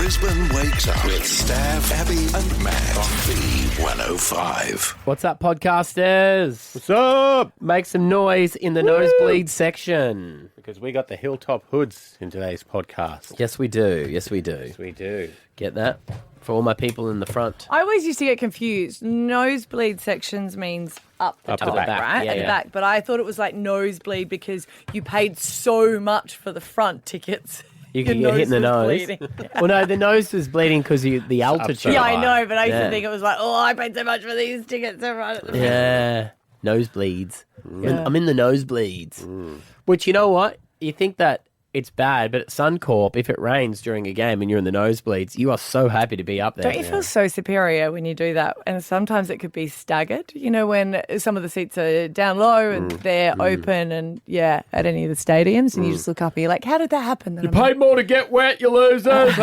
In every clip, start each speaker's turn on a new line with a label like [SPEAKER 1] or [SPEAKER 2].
[SPEAKER 1] Brisbane Wakes Up with Stav, Abby and Matt on B105.
[SPEAKER 2] What's up, podcasters?
[SPEAKER 3] What's up?
[SPEAKER 2] Make some noise in the nosebleed section.
[SPEAKER 3] Because we got the Hilltop Hoods in today's podcast.
[SPEAKER 2] Yes, we do. Yes, we do.
[SPEAKER 3] Yes, we do.
[SPEAKER 2] Get that? For all my people in the front.
[SPEAKER 4] I always used to get confused. Nosebleed sections means up the top,
[SPEAKER 2] back.
[SPEAKER 4] right?
[SPEAKER 2] Yeah,
[SPEAKER 4] At the
[SPEAKER 2] yeah.
[SPEAKER 4] back. But I thought it was like nosebleed because you paid so much for the front tickets.
[SPEAKER 2] You could get hit in the
[SPEAKER 4] was
[SPEAKER 2] nose.
[SPEAKER 4] bleeding.
[SPEAKER 2] Well, no, the nose was bleeding because the altitude.
[SPEAKER 4] Yeah, I know, but I used
[SPEAKER 2] Yeah.
[SPEAKER 4] to think it was like, oh, I paid so much for these tickets. So right at the front.
[SPEAKER 2] Yeah. Nosebleeds.
[SPEAKER 4] Yeah.
[SPEAKER 2] I'm in the nosebleeds. Which, you know what? You think that it's bad, but at Suncorp, if it rains during a game and you're in the nosebleeds, you are so happy to be up there.
[SPEAKER 4] Don't you feel so superior when you do that? And sometimes it could be staggered, you know, when some of the seats are down low and they're open and, at any of the stadiums, and you just look up and you're like, how did that happen?
[SPEAKER 2] You paid more to get wet, you losers.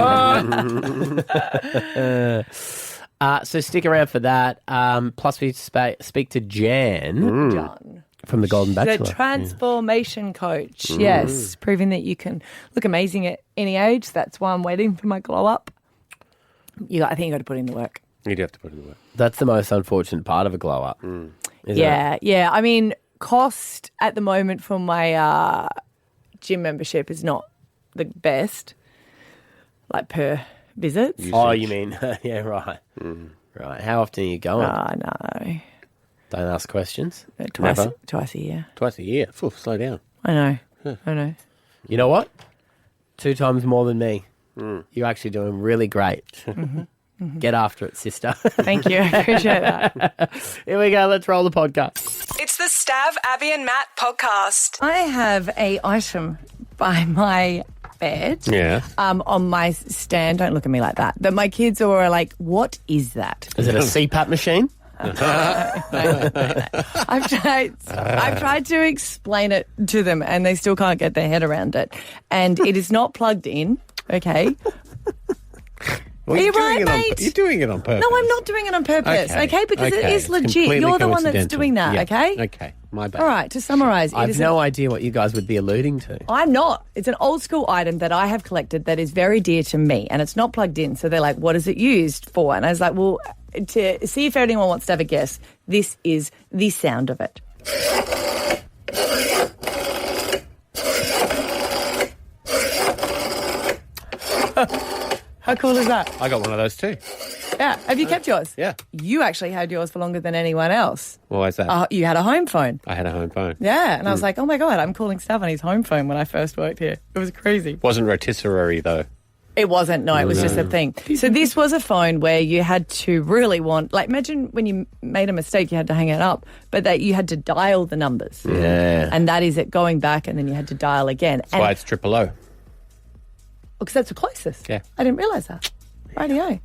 [SPEAKER 2] So stick around for that. Plus, we speak to Jan
[SPEAKER 4] John.
[SPEAKER 2] from the Golden Bachelor.
[SPEAKER 4] The transformation coach, yes, proving that you can look amazing at any age. That's why I'm waiting for my glow up. I think you got to put in the work.
[SPEAKER 3] You do have to put it in the work.
[SPEAKER 2] That's the most unfortunate part of a glow up.
[SPEAKER 4] Yeah. I mean, cost at the moment for my gym membership is not the best, like per visits.
[SPEAKER 2] Oh, you mean, yeah, right. Right. How often are you going?
[SPEAKER 4] Oh, no.
[SPEAKER 2] Don't ask questions.
[SPEAKER 4] Twice a year.
[SPEAKER 3] Twice a year. Phew, slow down.
[SPEAKER 4] I know. I know.
[SPEAKER 2] You know what? 2 times more than me. You're actually doing really great. Get after it, sister.
[SPEAKER 4] Thank you. I appreciate that.
[SPEAKER 2] Here we go. Let's roll the podcast.
[SPEAKER 5] It's the Stav, Abby and Matt podcast.
[SPEAKER 4] I have a item by my bed on my stand. Don't look at me like that. That my kids are like, what is that?
[SPEAKER 2] Is it a CPAP machine?
[SPEAKER 4] No. I've tried to explain it to them and they still can't get their head around it. And it is not plugged in, okay?
[SPEAKER 3] Well,
[SPEAKER 4] Are you right, mate?
[SPEAKER 3] You're doing it on purpose.
[SPEAKER 4] No, I'm not doing it on purpose, okay? Because it is
[SPEAKER 3] It's
[SPEAKER 4] legit.
[SPEAKER 3] completely
[SPEAKER 4] You're the one that's
[SPEAKER 3] coincidental.
[SPEAKER 4] doing that,
[SPEAKER 3] Yeah.
[SPEAKER 4] okay?
[SPEAKER 3] Okay, my bad.
[SPEAKER 4] All right, to summarise.
[SPEAKER 2] I have no idea what you guys would be alluding to.
[SPEAKER 4] I'm not. It's an old school item that I have collected that is very dear to me and it's not plugged in. So they're like, what is it used for? And I was like, well, to see if anyone wants to have a guess, this is the sound of it. How cool is that?
[SPEAKER 3] I got one of those too.
[SPEAKER 4] Yeah. Have you kept yours?
[SPEAKER 3] Yeah.
[SPEAKER 4] You actually had yours for longer than anyone else.
[SPEAKER 3] Why is that?
[SPEAKER 4] You had a home phone.
[SPEAKER 3] I had a home phone.
[SPEAKER 4] Yeah. And I was like, oh my God, I'm calling Stav on his home phone when I first worked here. It was crazy.
[SPEAKER 3] Wasn't rotisserie though.
[SPEAKER 4] It wasn't. No, it was just a thing. So this was a phone where you had to really imagine when you made a mistake, you had to hang it up, but that you had to dial the numbers.
[SPEAKER 2] Yeah.
[SPEAKER 4] And that is it going back and then you had to dial again.
[SPEAKER 3] That's why it's triple O.
[SPEAKER 4] Because that's the closest.
[SPEAKER 3] Yeah.
[SPEAKER 4] I didn't realise that. Rightio.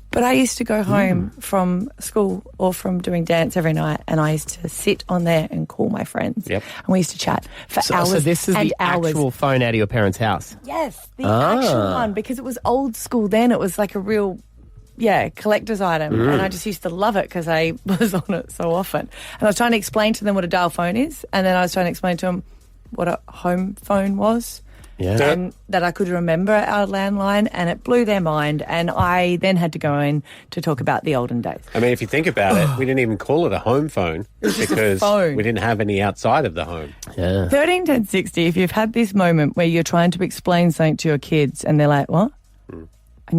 [SPEAKER 4] But I used to go home from school or from doing dance every night and I used to sit on there and call my friends.
[SPEAKER 3] Yep.
[SPEAKER 4] And we used to chat for hours
[SPEAKER 2] So this is
[SPEAKER 4] and
[SPEAKER 2] the
[SPEAKER 4] hours.
[SPEAKER 2] actual phone out of your parents' house?
[SPEAKER 4] Yes, the actual one, because it was old school then. It was like a real, collector's item. And I just used to love it because I was on it so often. And I was trying to explain to them what a dial phone is. And then I was trying to explain to them what a home phone was.
[SPEAKER 2] Yeah.
[SPEAKER 4] And that I could remember our landline, and it blew their mind. And I then had to go in to talk about the olden days.
[SPEAKER 3] I mean, if you think about it, we didn't even call it a home phone because
[SPEAKER 4] phone.
[SPEAKER 3] we didn't have any outside of the home.
[SPEAKER 2] Yeah.
[SPEAKER 4] 13, 10, 60, if you've had this moment where you're trying to explain something to your kids and they're like, what? And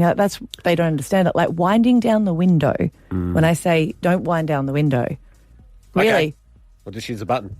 [SPEAKER 4] you're like, they don't understand it. Like winding down the window, when I say don't wind down the window, really?
[SPEAKER 3] Okay. We'll just use a button.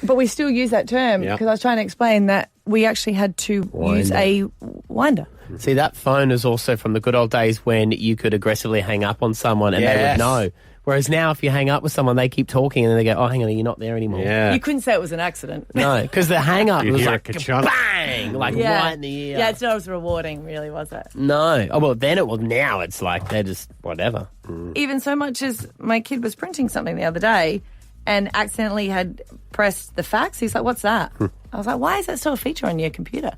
[SPEAKER 4] But we still use that term
[SPEAKER 3] Yeah.
[SPEAKER 4] because I was trying to explain that we actually had to use a winder.
[SPEAKER 2] See, that phone is also from the good old days when you could aggressively hang up on someone and they would
[SPEAKER 3] Yes.
[SPEAKER 2] know. Whereas now, if you hang up with someone, they keep talking and then they go, oh, hang on, you're not there anymore.
[SPEAKER 3] Yeah.
[SPEAKER 4] You couldn't say it was an accident.
[SPEAKER 2] No, because the hang up
[SPEAKER 3] You'd
[SPEAKER 2] was
[SPEAKER 3] hear
[SPEAKER 2] like
[SPEAKER 3] a ka-chunk.
[SPEAKER 2] bang, like right in the ear.
[SPEAKER 4] Yeah, it's not as rewarding, really, was it?
[SPEAKER 2] No. Oh, well, then it was. Now it's like they're just whatever.
[SPEAKER 4] Even so much as my kid was printing something the other day and accidentally had pressed the fax. He's like, what's that? I was like, why is that still a feature on your computer?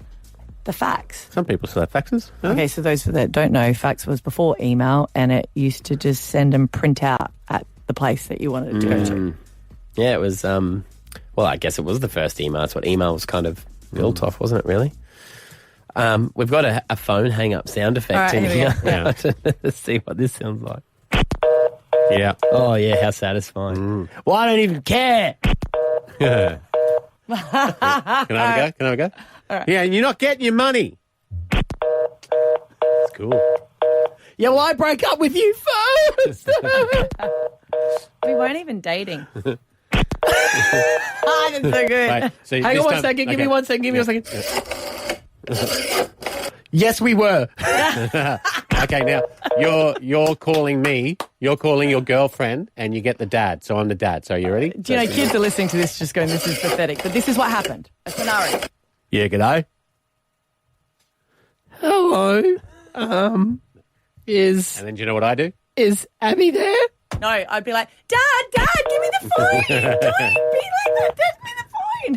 [SPEAKER 4] The fax.
[SPEAKER 3] Some people still have faxes. Huh?
[SPEAKER 4] Okay, so those that don't know, fax was before email and it used to just send and print out at the place that you wanted it to go to.
[SPEAKER 2] Yeah, it was. Well, I guess it was the first email. That's what email was kind of built off, wasn't it? Really. We've got a phone hang-up sound effect
[SPEAKER 4] All
[SPEAKER 2] in
[SPEAKER 4] right,
[SPEAKER 2] here.
[SPEAKER 4] here we
[SPEAKER 2] Let's see what this sounds like.
[SPEAKER 3] Yeah.
[SPEAKER 2] Oh, yeah, how satisfying. Well, I don't even care.
[SPEAKER 3] Can I have a go?
[SPEAKER 4] right.
[SPEAKER 3] Yeah, and you're not getting your money. That's cool.
[SPEAKER 2] Yeah, well, I broke up with you first.
[SPEAKER 4] We weren't even dating. That's so good.
[SPEAKER 3] Right, so
[SPEAKER 2] Hang
[SPEAKER 3] this
[SPEAKER 2] on one
[SPEAKER 3] time-
[SPEAKER 2] second. Give me
[SPEAKER 3] okay.
[SPEAKER 2] 1 second. Give me 1 second. Yes, we were.
[SPEAKER 3] Okay, now you're calling me. You're calling your girlfriend, and you get the dad. So I'm the dad. So are you ready?
[SPEAKER 4] Do you know, kids are listening to this just going, this is pathetic. But this is what happened. A scenario.
[SPEAKER 2] Yeah, g'day. Hello. Is
[SPEAKER 3] And then do you know what I do?
[SPEAKER 2] Abby there?
[SPEAKER 4] No, I'd be like, Dad, give me the phone. Don't be like that. Dad, give me the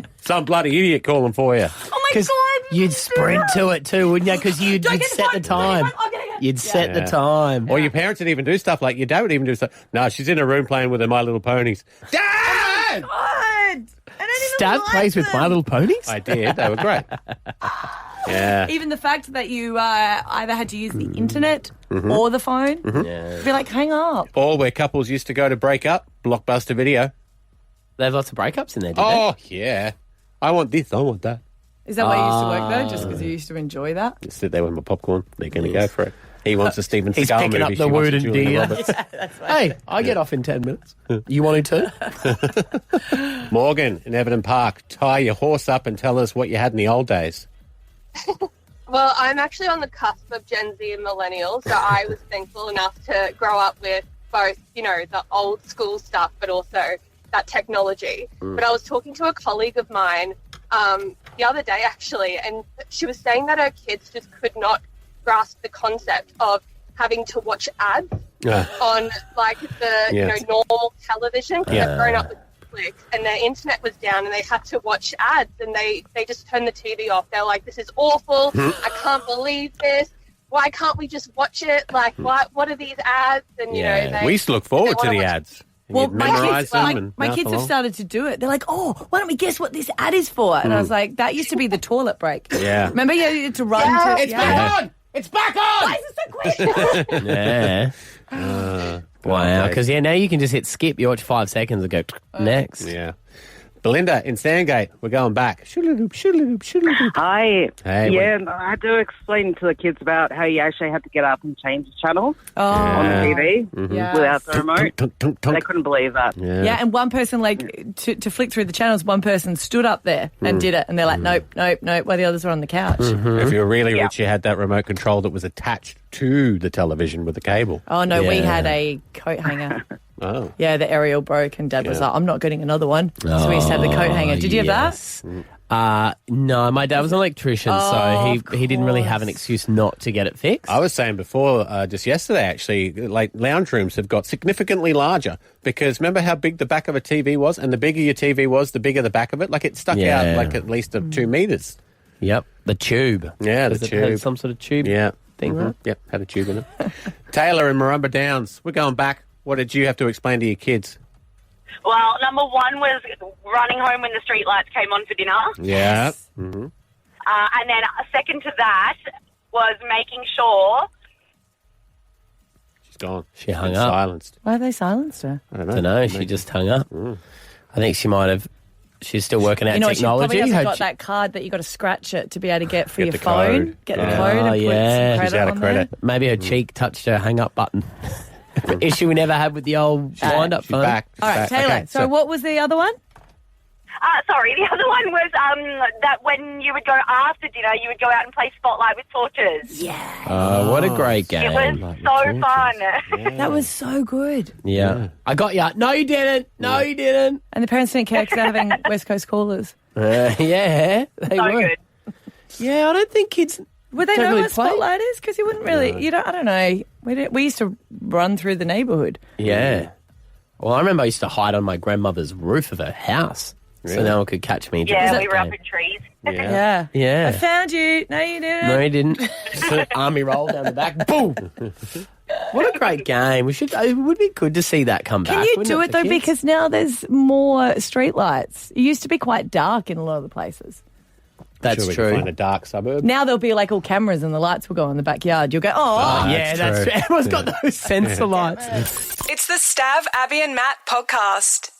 [SPEAKER 4] phone.
[SPEAKER 3] Some bloody idiot calling for you.
[SPEAKER 4] Oh, my
[SPEAKER 2] Because
[SPEAKER 4] God.
[SPEAKER 2] you'd sprint to it too, wouldn't you? Because you'd
[SPEAKER 4] Do I get
[SPEAKER 2] set the
[SPEAKER 4] phone? Do I
[SPEAKER 2] time.
[SPEAKER 4] get phone? Okay.
[SPEAKER 2] You'd set the time.
[SPEAKER 3] Or your parents would even do stuff like your dad would even do stuff. No, she's in a room playing with her My Little Ponies. Dad!
[SPEAKER 4] God. I don't even
[SPEAKER 2] Stav
[SPEAKER 4] like
[SPEAKER 2] plays with
[SPEAKER 4] them.
[SPEAKER 2] My Little Ponies?
[SPEAKER 3] I did. They were great. Yeah.
[SPEAKER 4] Even the fact that you either had to use the internet or the phone, be like, hang up.
[SPEAKER 3] Or where couples used to go to break up, Blockbuster Video.
[SPEAKER 2] They have lots of breakups in there, did
[SPEAKER 3] Oh, yeah. I want this. I want that.
[SPEAKER 4] Is that why you used to work there? Just because you used to enjoy that?
[SPEAKER 3] Just sit there with my popcorn. They're going to go for it. He wants a Steven
[SPEAKER 2] He's
[SPEAKER 3] Seagal
[SPEAKER 2] picking
[SPEAKER 3] movie.
[SPEAKER 2] up the
[SPEAKER 3] She wants a
[SPEAKER 2] wooden
[SPEAKER 3] Julia
[SPEAKER 2] deer.
[SPEAKER 3] Roberts.
[SPEAKER 2] Hey, I get off in 10 minutes. You want to too?
[SPEAKER 3] Morgan in Everton Park, tie your horse up and tell us what you had in the old days.
[SPEAKER 6] Well, I'm actually on the cusp of Gen Z and millennials, so I was thankful enough to grow up with both, you know, the old school stuff, but also that technology. But I was talking to a colleague of mine the other day, actually, and she was saying that her kids just could not grasp the concept of having to watch ads on, like, the you know, normal television, because they've grown up with Netflix and their internet was down and they had to watch ads, and they just turned the TV off. They're like, this is awful. I can't believe this. Why can't we just watch it? Like, what are these ads? And, you know, they,
[SPEAKER 3] we used to look forward to
[SPEAKER 6] wanna
[SPEAKER 3] the
[SPEAKER 6] watch-
[SPEAKER 3] ads. And
[SPEAKER 4] Well,
[SPEAKER 3] you'd memorise them and
[SPEAKER 4] my
[SPEAKER 3] mouth
[SPEAKER 4] kids have
[SPEAKER 3] along.
[SPEAKER 4] started to do it. They're like, oh, why don't we guess what this ad is for? And I was like, that used to be the toilet break.
[SPEAKER 3] Yeah.
[SPEAKER 4] Remember you had to run to...
[SPEAKER 3] It's back on! It's back on!
[SPEAKER 4] Why is it so quick?
[SPEAKER 2] Yeah. Wow. Because, now you can just hit skip. You watch 5 seconds and go next.
[SPEAKER 3] Yeah. Belinda in Sandgate, we're going back. Shoodle-doop, shoodle-doop, shoodle-doop.
[SPEAKER 7] Hi.
[SPEAKER 3] Hey,
[SPEAKER 7] Yeah, I had to explain to the kids about how you actually had to get up and change the channel
[SPEAKER 4] Oh,
[SPEAKER 7] on the TV
[SPEAKER 4] yes.
[SPEAKER 7] without the remote.
[SPEAKER 3] Tunk, tunk, tunk.
[SPEAKER 7] They couldn't believe that.
[SPEAKER 4] Yeah, and one person, like, to flick through the channels, one person stood up there and did it. And they're like, nope, while the others were on the couch.
[SPEAKER 3] If you were really
[SPEAKER 7] Yeah.
[SPEAKER 3] rich, you had that remote control that was attached to the television with a cable.
[SPEAKER 4] Oh, no, we
[SPEAKER 2] Yeah.
[SPEAKER 4] had a coat hanger.
[SPEAKER 3] Oh.
[SPEAKER 4] Yeah, the aerial broke and Dad was like, I'm not getting another one. So we used to have the coat hanger. Did you have
[SPEAKER 2] yes. No, my dad was an electrician, so he didn't really have an excuse not to get it fixed.
[SPEAKER 3] I was saying before, just yesterday actually, like lounge rooms have got significantly larger because remember how big the back of a TV was? And the bigger your TV was, the bigger the back of it. Like it stuck out like at least 2 meters.
[SPEAKER 2] Yep, the tube.
[SPEAKER 3] Yeah, the
[SPEAKER 2] Does it have
[SPEAKER 3] tube.
[SPEAKER 2] some sort of tube
[SPEAKER 3] Yeah.
[SPEAKER 2] thing, right?
[SPEAKER 3] Yep, had a tube in it. Taylor in Marumba Downs, we're going back. What did you have to explain to your kids?
[SPEAKER 8] Well, number one was running home when the street lights came on for dinner.
[SPEAKER 3] Yeah.
[SPEAKER 8] And then second to that was making sure...
[SPEAKER 3] She's gone.
[SPEAKER 2] She hung
[SPEAKER 3] Been
[SPEAKER 2] up.
[SPEAKER 3] Silenced.
[SPEAKER 4] Why have they silenced her?
[SPEAKER 3] I don't know.
[SPEAKER 2] I don't know. She just hung up. I think she might have. She's still working out
[SPEAKER 4] You know, she
[SPEAKER 2] technology.
[SPEAKER 4] probably hasn't
[SPEAKER 2] Her
[SPEAKER 4] got
[SPEAKER 2] chi-
[SPEAKER 4] that card that you got to scratch it to be able to get for
[SPEAKER 3] Get
[SPEAKER 4] your
[SPEAKER 3] the
[SPEAKER 4] phone.
[SPEAKER 3] code.
[SPEAKER 4] Get the
[SPEAKER 3] Yeah.
[SPEAKER 4] code and
[SPEAKER 2] Oh,
[SPEAKER 4] put
[SPEAKER 2] yeah.
[SPEAKER 4] some
[SPEAKER 3] She's
[SPEAKER 4] credit
[SPEAKER 3] out of
[SPEAKER 4] on
[SPEAKER 3] credit.
[SPEAKER 2] Maybe her cheek touched her hang up button. Issue we never had with the old wind up
[SPEAKER 3] She's
[SPEAKER 2] phone.
[SPEAKER 3] back. She's
[SPEAKER 4] All right,
[SPEAKER 3] back.
[SPEAKER 4] Taylor.
[SPEAKER 3] Okay,
[SPEAKER 4] so what was the other one?
[SPEAKER 8] Sorry, the other one was that when you would go after dinner, you would go out and play Spotlight with torches.
[SPEAKER 2] Oh, what a great game.
[SPEAKER 8] It was so fun.
[SPEAKER 4] That was so good.
[SPEAKER 2] Yeah. I got ya. No, you didn't. No, you didn't.
[SPEAKER 4] And the parents didn't care because they're having West Coast callers.
[SPEAKER 2] Yeah, they
[SPEAKER 8] So
[SPEAKER 2] were.
[SPEAKER 8] good.
[SPEAKER 2] Yeah, I don't think kids.
[SPEAKER 4] Would they
[SPEAKER 2] don't
[SPEAKER 4] know
[SPEAKER 2] really
[SPEAKER 4] what
[SPEAKER 2] play.
[SPEAKER 4] Spotlight is? Because you wouldn't really, I don't know. We used to run through the neighbourhood.
[SPEAKER 2] Yeah. Well, I remember I used to hide on my grandmother's roof of her house so no one could catch me.
[SPEAKER 8] Yeah,
[SPEAKER 2] That
[SPEAKER 8] we were up
[SPEAKER 2] game.
[SPEAKER 8] in trees.
[SPEAKER 4] Yeah.
[SPEAKER 2] Yeah.
[SPEAKER 4] I found you. No, you didn't.
[SPEAKER 2] No, he didn't. Army roll down the back. Boom. What a great game. It would be good to see that come back.
[SPEAKER 4] Can you
[SPEAKER 2] wouldn't
[SPEAKER 4] do it,
[SPEAKER 2] for
[SPEAKER 4] though?
[SPEAKER 2] kids?
[SPEAKER 4] Because now there's more street lights. It used to be quite dark in a lot of the places.
[SPEAKER 2] That's
[SPEAKER 3] sure we
[SPEAKER 2] true.
[SPEAKER 3] can find a dark suburb.
[SPEAKER 4] Now there'll be like all cameras and the lights will go on in the backyard. You'll go, oh.
[SPEAKER 2] Yeah, that's true. Everyone's got those sensor lights.
[SPEAKER 5] It's the Stav, Abby and Matt podcast.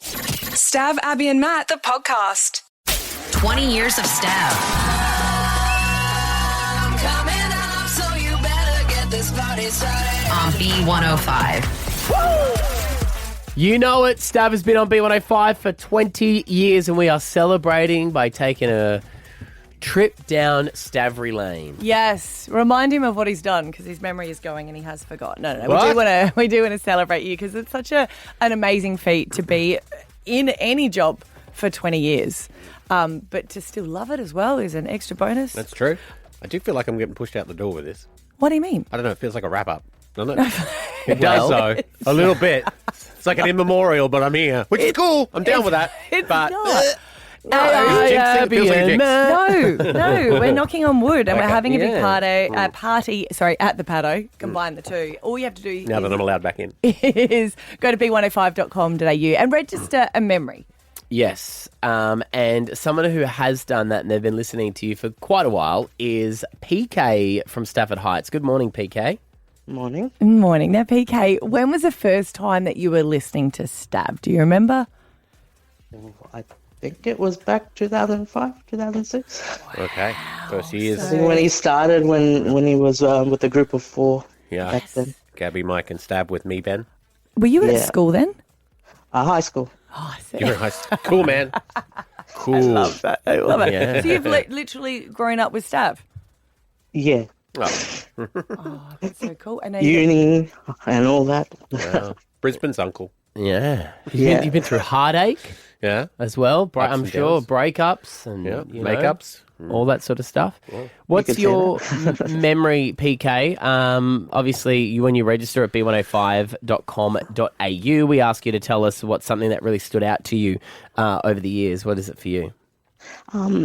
[SPEAKER 5] Stav, Abby and Matt, the podcast.
[SPEAKER 9] 20 years of Stav.
[SPEAKER 10] I'm coming up, so you better get this party started.
[SPEAKER 9] On B105.
[SPEAKER 2] You know it, Stav has been on B105 for 20 years and we are celebrating by taking a trip down Stavry Lane.
[SPEAKER 4] Yes, remind him of what he's done because his memory is going and he has forgotten. No.
[SPEAKER 2] What?
[SPEAKER 4] We do want to celebrate you because it's such an amazing feat to be in any job for 20 years. But to still love it as well is an extra bonus.
[SPEAKER 3] That's true. I do feel like I'm getting pushed out the door with this.
[SPEAKER 4] What do you mean?
[SPEAKER 3] I don't know. It feels like a wrap-up, doesn't it? It does, though. A little bit. It's like an in memorial, but I'm here. Which is cool. I'm down with that.
[SPEAKER 4] It's
[SPEAKER 3] but
[SPEAKER 4] not.
[SPEAKER 3] It feels like a jinx.
[SPEAKER 4] No, we're knocking on wood and we're
[SPEAKER 3] Okay.
[SPEAKER 4] having a big
[SPEAKER 2] Yeah.
[SPEAKER 4] party at the Paddo. Combine the two. All you have to do
[SPEAKER 3] Now that I'm allowed back in.
[SPEAKER 4] is go to b105.com.au and register a memory.
[SPEAKER 2] Yes, and someone who has done that and they've been listening to you for quite a while is PK from Stafford Heights. Good morning, PK.
[SPEAKER 11] Morning.
[SPEAKER 4] Morning. Now, PK, when was the first time that you were listening to Stav? Do you remember?
[SPEAKER 11] I think it was back 2005, 2006.
[SPEAKER 3] Okay. First years.
[SPEAKER 11] I think when he started, when he was with a group of 4
[SPEAKER 3] Yeah.
[SPEAKER 11] back then.
[SPEAKER 3] Gabby, Mike, and Stab with me, Ben.
[SPEAKER 4] Were you at
[SPEAKER 11] Yeah.
[SPEAKER 4] school then?
[SPEAKER 11] High school.
[SPEAKER 4] Oh, I see.
[SPEAKER 3] You're in high school. Cool, man. Cool.
[SPEAKER 4] I love that. I love it.
[SPEAKER 2] Yeah.
[SPEAKER 4] So you've literally grown up with Stav?
[SPEAKER 11] Yeah.
[SPEAKER 3] Oh,
[SPEAKER 4] Oh, that's so cool. I know
[SPEAKER 11] Uni and all that.
[SPEAKER 3] wow. Brisbane's uncle.
[SPEAKER 2] Yeah.
[SPEAKER 11] Yeah.
[SPEAKER 2] You've been through heartache
[SPEAKER 3] Yeah.
[SPEAKER 2] as well,
[SPEAKER 3] Ups
[SPEAKER 2] I'm
[SPEAKER 3] and
[SPEAKER 2] sure,
[SPEAKER 3] downs.
[SPEAKER 2] breakups and
[SPEAKER 3] Yeah.
[SPEAKER 2] you know,
[SPEAKER 3] Makeups.
[SPEAKER 2] all that sort of stuff. What's
[SPEAKER 11] could say
[SPEAKER 2] your memory, PK? Obviously, when you register at b105.com.au, we ask you to tell us what's something that really stood out to you over the years. What is it for you?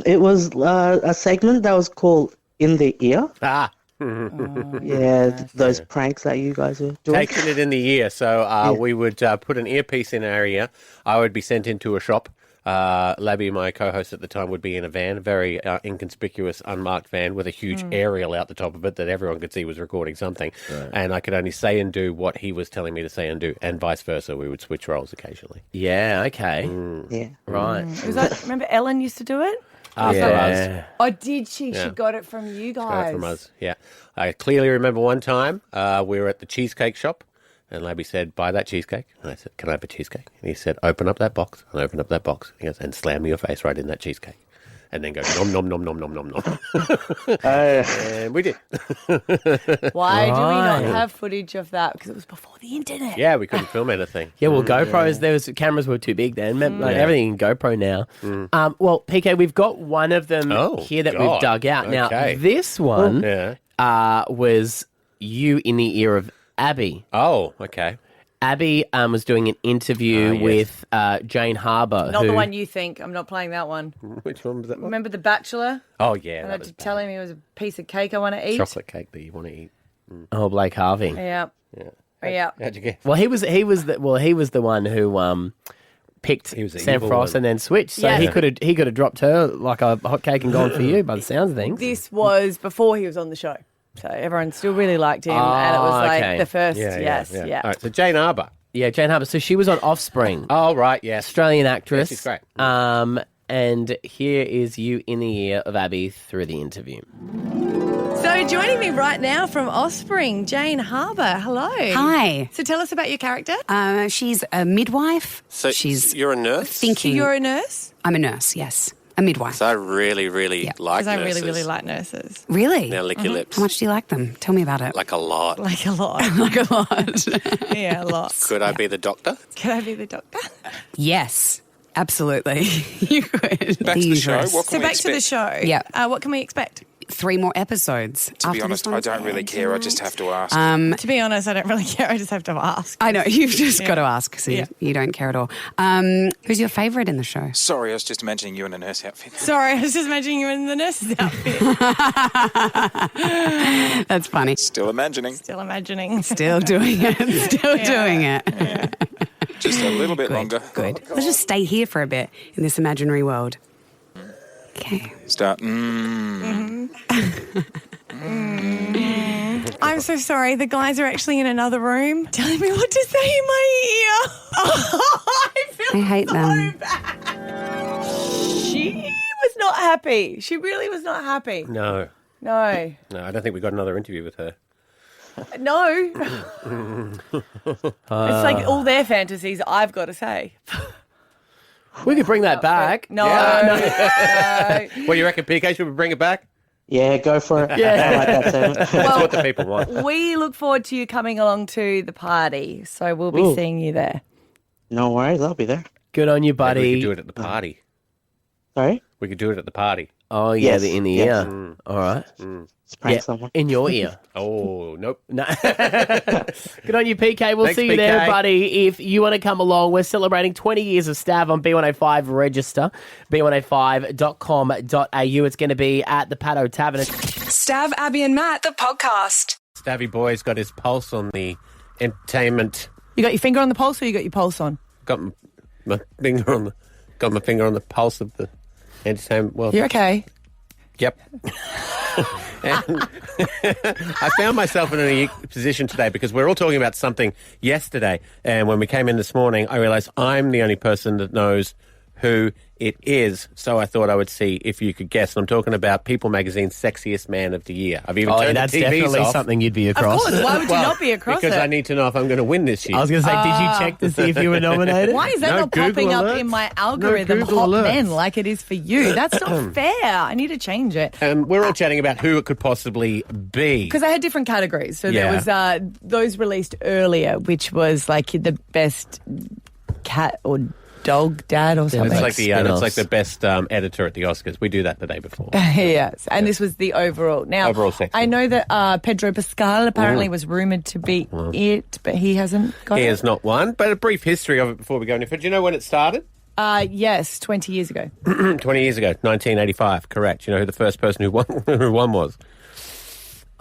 [SPEAKER 11] It was a segment that was called In the Ear.
[SPEAKER 3] Ah.
[SPEAKER 11] Yeah, those pranks that you guys were doing.
[SPEAKER 3] Taking it in the ear. So we would put an earpiece in our ear. I would be sent into a shop. Labby, my co-host at the time, would be in a van, a very inconspicuous, unmarked van with a huge aerial out the top of it that everyone could see was recording something. Right. And I could only say and do what he was telling me to say and do, and vice versa. We would switch roles occasionally.
[SPEAKER 2] Yeah, okay.
[SPEAKER 11] Yeah.
[SPEAKER 2] Right.
[SPEAKER 4] Was that, remember Ellen used to do it?
[SPEAKER 3] After us.
[SPEAKER 4] Oh, did she?
[SPEAKER 3] Yeah.
[SPEAKER 4] She got it from you guys.
[SPEAKER 3] From us, yeah. I clearly remember one time we were at the cheesecake shop and Labby said, buy that cheesecake. And I said, can I have a cheesecake? And he said, open up that box. And I opened up that box. He goes, and slam your face right in that cheesecake. And then go, nom, nom, nom, nom, nom, nom, nom. And we did.
[SPEAKER 4] Why do we not
[SPEAKER 2] Right.
[SPEAKER 4] have footage of that? Because it was before the internet.
[SPEAKER 3] Yeah, we couldn't film anything.
[SPEAKER 2] Yeah, well, GoPros, cameras were too big then. Like, everything in GoPro now. Well, PK, we've got one of them here that we've
[SPEAKER 3] God.
[SPEAKER 2] dug out. Now,
[SPEAKER 3] Okay.
[SPEAKER 2] this one
[SPEAKER 3] Yeah.
[SPEAKER 2] was you in the ear of Abby.
[SPEAKER 3] Oh, okay.
[SPEAKER 2] Abby was doing an interview
[SPEAKER 3] yes.
[SPEAKER 2] with Jane Harbour.
[SPEAKER 4] Not
[SPEAKER 2] who,
[SPEAKER 4] the one you think. I'm not playing that one.
[SPEAKER 3] Which one was that?
[SPEAKER 4] Remember The Bachelor?
[SPEAKER 3] Oh, yeah.
[SPEAKER 4] And I
[SPEAKER 3] That
[SPEAKER 4] had
[SPEAKER 3] was
[SPEAKER 4] to tell him it was a piece of cake I want to eat.
[SPEAKER 3] chocolate cake that you want to eat.
[SPEAKER 2] Oh, Blake Harvey.
[SPEAKER 4] Yeah.
[SPEAKER 3] Yeah.
[SPEAKER 4] Yeah.
[SPEAKER 3] How'd you get?
[SPEAKER 2] Well, he was the one who picked
[SPEAKER 3] He was the
[SPEAKER 2] Sam
[SPEAKER 3] evil
[SPEAKER 2] Frost
[SPEAKER 3] one.
[SPEAKER 2] and then switched. So
[SPEAKER 4] Yeah.
[SPEAKER 2] he could have dropped her like a hot cake and gone for you by the sounds of things.
[SPEAKER 4] This was before he was on the show. So everyone still really liked him. And it was like
[SPEAKER 2] okay.
[SPEAKER 4] the first,
[SPEAKER 3] Yeah,
[SPEAKER 4] yes,
[SPEAKER 3] yeah.
[SPEAKER 4] yeah.
[SPEAKER 3] All right, so Jane Harbour.
[SPEAKER 2] Yeah, Jane Harbour. So she was on Offspring.
[SPEAKER 3] Oh, right, yes.
[SPEAKER 2] Australian actress.
[SPEAKER 3] Yeah, she's great.
[SPEAKER 2] And here is you in the ear of Abby through the interview.
[SPEAKER 4] So joining me right now from Offspring, Jane Harbour. Hello.
[SPEAKER 9] Hi.
[SPEAKER 4] So tell us about your character.
[SPEAKER 9] She's a midwife.
[SPEAKER 12] So
[SPEAKER 9] she's
[SPEAKER 12] you're a nurse?
[SPEAKER 9] thinking.
[SPEAKER 4] You're a nurse?
[SPEAKER 9] I'm a nurse, yes. A midwife.
[SPEAKER 12] So I really, really like
[SPEAKER 4] Because I
[SPEAKER 12] nurses.
[SPEAKER 4] really, really like nurses.
[SPEAKER 9] Really?
[SPEAKER 12] Now lick your lips.
[SPEAKER 9] How much do you like them? Tell me about it.
[SPEAKER 12] Like a lot.
[SPEAKER 4] Like a lot.
[SPEAKER 9] Like a lot.
[SPEAKER 4] Yeah, a lot.
[SPEAKER 12] Could I be the doctor?
[SPEAKER 4] Can I be the doctor?
[SPEAKER 9] Yes, absolutely. You could.
[SPEAKER 13] Back to the show.
[SPEAKER 9] uterus.
[SPEAKER 13] What can
[SPEAKER 4] So
[SPEAKER 13] we
[SPEAKER 4] back
[SPEAKER 13] expect?
[SPEAKER 4] to the show.
[SPEAKER 9] Yeah.
[SPEAKER 4] What can we expect?
[SPEAKER 9] 3 more episodes.
[SPEAKER 13] To be honest, I don't really care. I just have to ask.
[SPEAKER 4] To be honest, I don't really care. I just have to ask.
[SPEAKER 9] I know, you've just
[SPEAKER 4] Yeah.
[SPEAKER 9] got to ask because
[SPEAKER 4] Yeah.
[SPEAKER 9] you don't care at all. Who's your favourite in the show?
[SPEAKER 13] Sorry, I was just imagining you in a nurse outfit.
[SPEAKER 4] Sorry, I was just imagining you in the nurse's outfit.
[SPEAKER 9] That's funny.
[SPEAKER 13] Still imagining.
[SPEAKER 4] Still imagining.
[SPEAKER 9] Still doing it. Still doing it.
[SPEAKER 13] Just a little bit longer.
[SPEAKER 9] Good. Let's just stay here for a bit in this imaginary world. Okay.
[SPEAKER 13] Start.
[SPEAKER 4] I'm so sorry. The guys are actually in another room telling me what to say in my ear.
[SPEAKER 9] I hate them.
[SPEAKER 4] She was not happy. She really was not happy.
[SPEAKER 3] No.
[SPEAKER 4] No.
[SPEAKER 3] I don't think we got another interview with her.
[SPEAKER 4] No. It's like all their fantasies I've got to say.
[SPEAKER 2] We could bring that back.
[SPEAKER 4] No.
[SPEAKER 3] Yeah.
[SPEAKER 4] No.
[SPEAKER 3] Well, you reckon PK should we bring it back?
[SPEAKER 11] Yeah, go for it.
[SPEAKER 2] Yeah.
[SPEAKER 11] I like that segment.
[SPEAKER 3] That's what the people want.
[SPEAKER 4] We look forward to you coming along to the party, so we'll be seeing you there.
[SPEAKER 11] No worries, I'll be there.
[SPEAKER 2] Good on you,
[SPEAKER 3] Maybe
[SPEAKER 2] buddy.
[SPEAKER 3] we could do it at the party.
[SPEAKER 11] Sorry?
[SPEAKER 3] We could do it at the party.
[SPEAKER 2] Oh, yeah,
[SPEAKER 11] Yes,
[SPEAKER 2] in the
[SPEAKER 11] yes.
[SPEAKER 2] ear. All right.
[SPEAKER 11] Let's prank someone.
[SPEAKER 2] In your ear.
[SPEAKER 3] Oh, nope.
[SPEAKER 2] No. Good on you, PK. We'll
[SPEAKER 3] Thanks,
[SPEAKER 2] see you
[SPEAKER 3] PK.
[SPEAKER 2] there, buddy. If you want to come along, we're celebrating 20 years of Stav on B105 Register, b105.com.au. It's going to be at the Paddo Tavern.
[SPEAKER 5] Stav, Abby and Matt, the podcast.
[SPEAKER 3] Stavvy Boy's got his pulse on the entertainment.
[SPEAKER 4] You got your finger on the pulse or you got your pulse on?
[SPEAKER 3] Got my finger on the pulse of the entertainment world.
[SPEAKER 4] You're okay.
[SPEAKER 3] Yep. And I found myself in a unique position today because we're all talking about something yesterday, and when we came in this morning, I realised I'm the only person that knows who it is. So I thought I would see if you could guess. And I'm talking about People Magazine's Sexiest Man of the Year. I've even turned
[SPEAKER 2] that's
[SPEAKER 3] the TVs
[SPEAKER 2] definitely
[SPEAKER 3] off.
[SPEAKER 2] something you'd be
[SPEAKER 4] Of
[SPEAKER 2] across.
[SPEAKER 4] course. Why would you not be across
[SPEAKER 3] because
[SPEAKER 4] it?
[SPEAKER 3] I need to know if I'm going to win this year.
[SPEAKER 2] I was going to say, did you check to see if you were nominated?
[SPEAKER 4] Why is that
[SPEAKER 3] No
[SPEAKER 4] not popping
[SPEAKER 3] Google
[SPEAKER 4] up
[SPEAKER 3] alerts.
[SPEAKER 4] in my algorithm,
[SPEAKER 3] No Google
[SPEAKER 4] hot
[SPEAKER 3] alerts.
[SPEAKER 4] men, like it is for you? That's not fair. I need to change it.
[SPEAKER 3] We're all chatting about who it could possibly be.
[SPEAKER 4] Because I had different categories. So
[SPEAKER 3] Yeah.
[SPEAKER 4] there was those released earlier, which was like the best cat or dog dad or something.
[SPEAKER 3] It's like the best editor at the Oscars. We do that the day before.
[SPEAKER 4] Yes, and this was the overall. Now,
[SPEAKER 3] Overall section.
[SPEAKER 4] I know that Pedro Pascal apparently was rumoured to be it, but he hasn't got
[SPEAKER 3] He
[SPEAKER 4] it.
[SPEAKER 3] has not won, but a brief history of it before we go any further. Do you know when it started?
[SPEAKER 4] Yes, 20 years ago.
[SPEAKER 3] 20 years ago, 1985, correct. You know who the first person who won was?